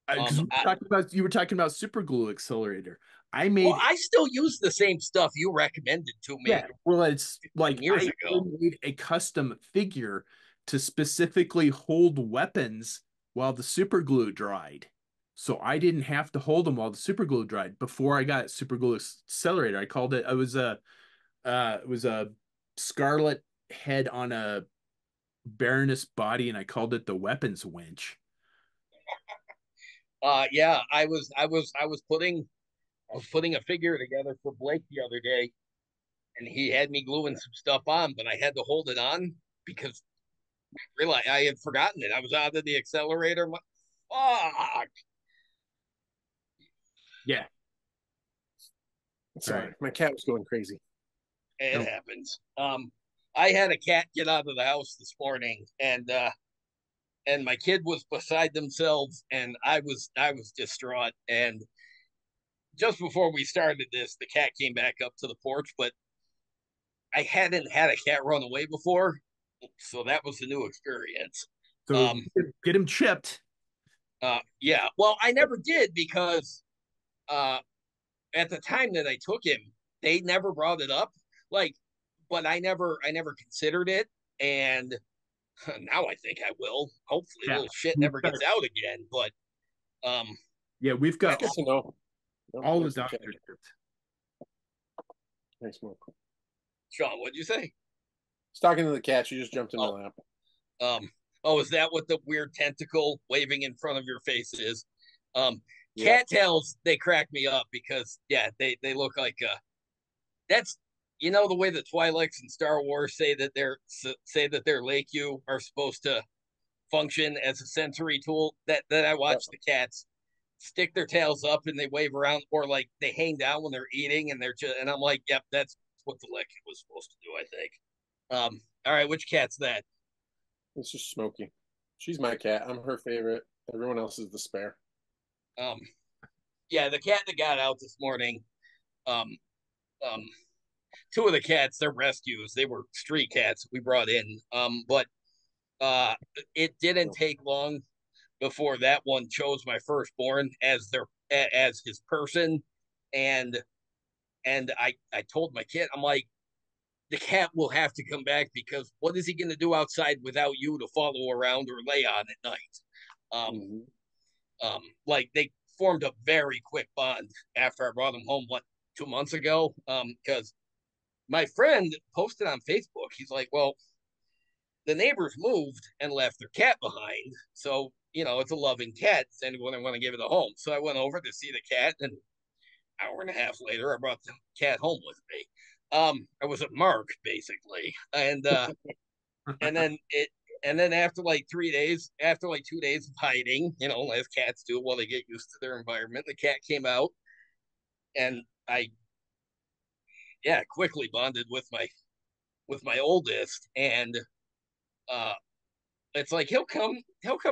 Because you were talking about super glue accelerator. I Well, made I still use the same stuff you recommended to me Yeah, well, it's like 10 years I ago. made a custom figure to specifically hold weapons while the super glue dried. So I didn't have to hold them while the super glue dried. Before I got super glue accelerator, I called it. It was a scarlet head on a Baroness body, and I called it the weapons winch. Yeah, I was putting a figure together for Blake the other day, and he had me gluing some stuff on, but I had to hold it on because really I had forgotten it. I was out of the accelerator. Fuck, Yeah. All right. Sorry, my cat was going crazy. it No. happens. I had a cat get out of the house this morning, and my kid was beside themselves, and I was distraught. And just before we started this, the cat came back up to the porch, but I hadn't had a cat run away before, so that was a new experience. So Um, get him chipped. yeah, well, I never did because uh, at the time that I took him, they never brought it up. Like, but I never considered it, and now I think I will. Hopefully, Yeah. little shit We've never got, gets out again. But um, yeah, we've That's got good to know. No, all the there's some cat. doctors chipped. Nice smoke. Sean, what'd you say? It's talking to the cat. She just jumped in my Oh, lap. um, oh, is that what the weird tentacle waving in front of your face is? Um, Yep. Cattails, they crack me up because yeah, they look like that's you know the way the Twi'leks in Star Wars say that their Lake U are supposed to function as a sensory tool. That I Yep. watch the cats stick their tails up and they wave around, or like they hang down when they're eating, and they're just, and I'm like, yep, that's what the Lake was supposed to do, I think. All right, which cat's that? It's just Smokey. She's my cat. I'm her favorite. Everyone else is the spare. Um, yeah, the cat that got out this morning. Um, um, two of the cats, they're rescues. They were street cats we brought in. But uh, it didn't take long before that one chose my firstborn as his person, and I told my kid, I'm like, the cat will have to come back because what is he going to do outside without you to follow around or lay on at night? Um, Mm-hmm. like they formed a very quick bond after I brought him home 2 months ago. Because my friend posted on Facebook, he's like, well, the neighbors moved and left their cat behind. So, it's a loving cat. Does anyone want to give it a home? So I went over to see the cat, and an hour and a half later, I brought the cat home with me. I was at Mark basically, and then after like 3 days, after like 2 days of hiding, as cats do while they get used to their environment, the cat came out, and I, yeah, quickly bonded with my oldest, and uh, it's like he'll come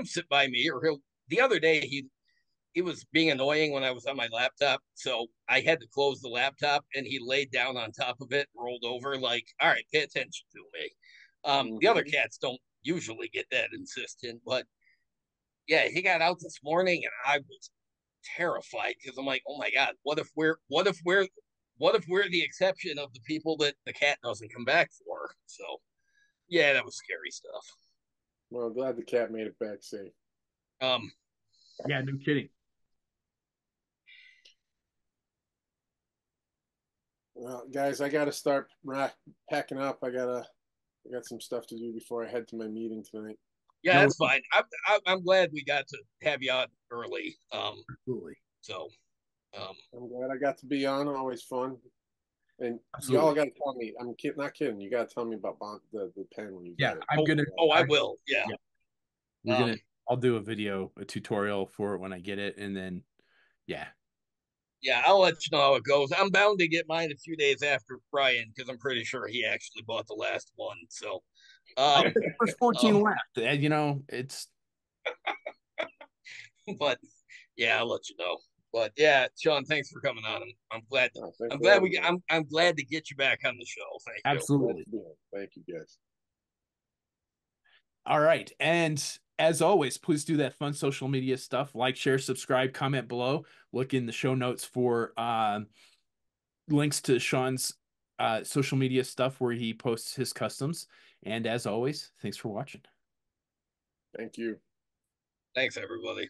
sit by me, or he'll. The other day he was being annoying when I was on my laptop, so I had to close the laptop, and he laid down on top of it, rolled over, like, all right, pay attention to me. The other Mm-hmm. cats don't usually get that insistent, but yeah, he got out this morning, and I was terrified because I'm like, oh my god, what if we're the exception of the people that the cat doesn't come back for? So yeah, that was scary stuff. Well, I'm glad the cat made it back safe. Um, Yeah, no kidding. Well, guys, I got to start packing up. I got some stuff to do before I head to my meeting tonight. yeah, No, that's fine. I'm glad we got to have you on early. absolutely. So um, I'm glad I got to be on. Always fun. And y'all Absolutely. got to tell me. Not kidding. You got to tell me about the pen when you Yeah, get it. I'm gonna. I I, will. Yeah. yeah, we're Um, gonna. I'll do a tutorial for it when I get it, and then yeah. yeah, I'll let you know how it goes. I'm bound to get mine a few days after Brian because I'm pretty sure he actually bought the last one. So, I um, got the first 14 um, left. And, it's but yeah, I'll let you know. But yeah, Sean, thanks for coming on. I'm glad. Thanks I'm for glad having me. I'm glad to get you back on the show. Thank you. Glad absolutely. to be on. Thank you, guys. All right. And as always, please do that fun social media stuff. Like, share, subscribe, comment below. Look in the show notes for links to Sean's social media stuff where he posts his customs. And as always, thanks for watching. Thank you. Thanks, everybody.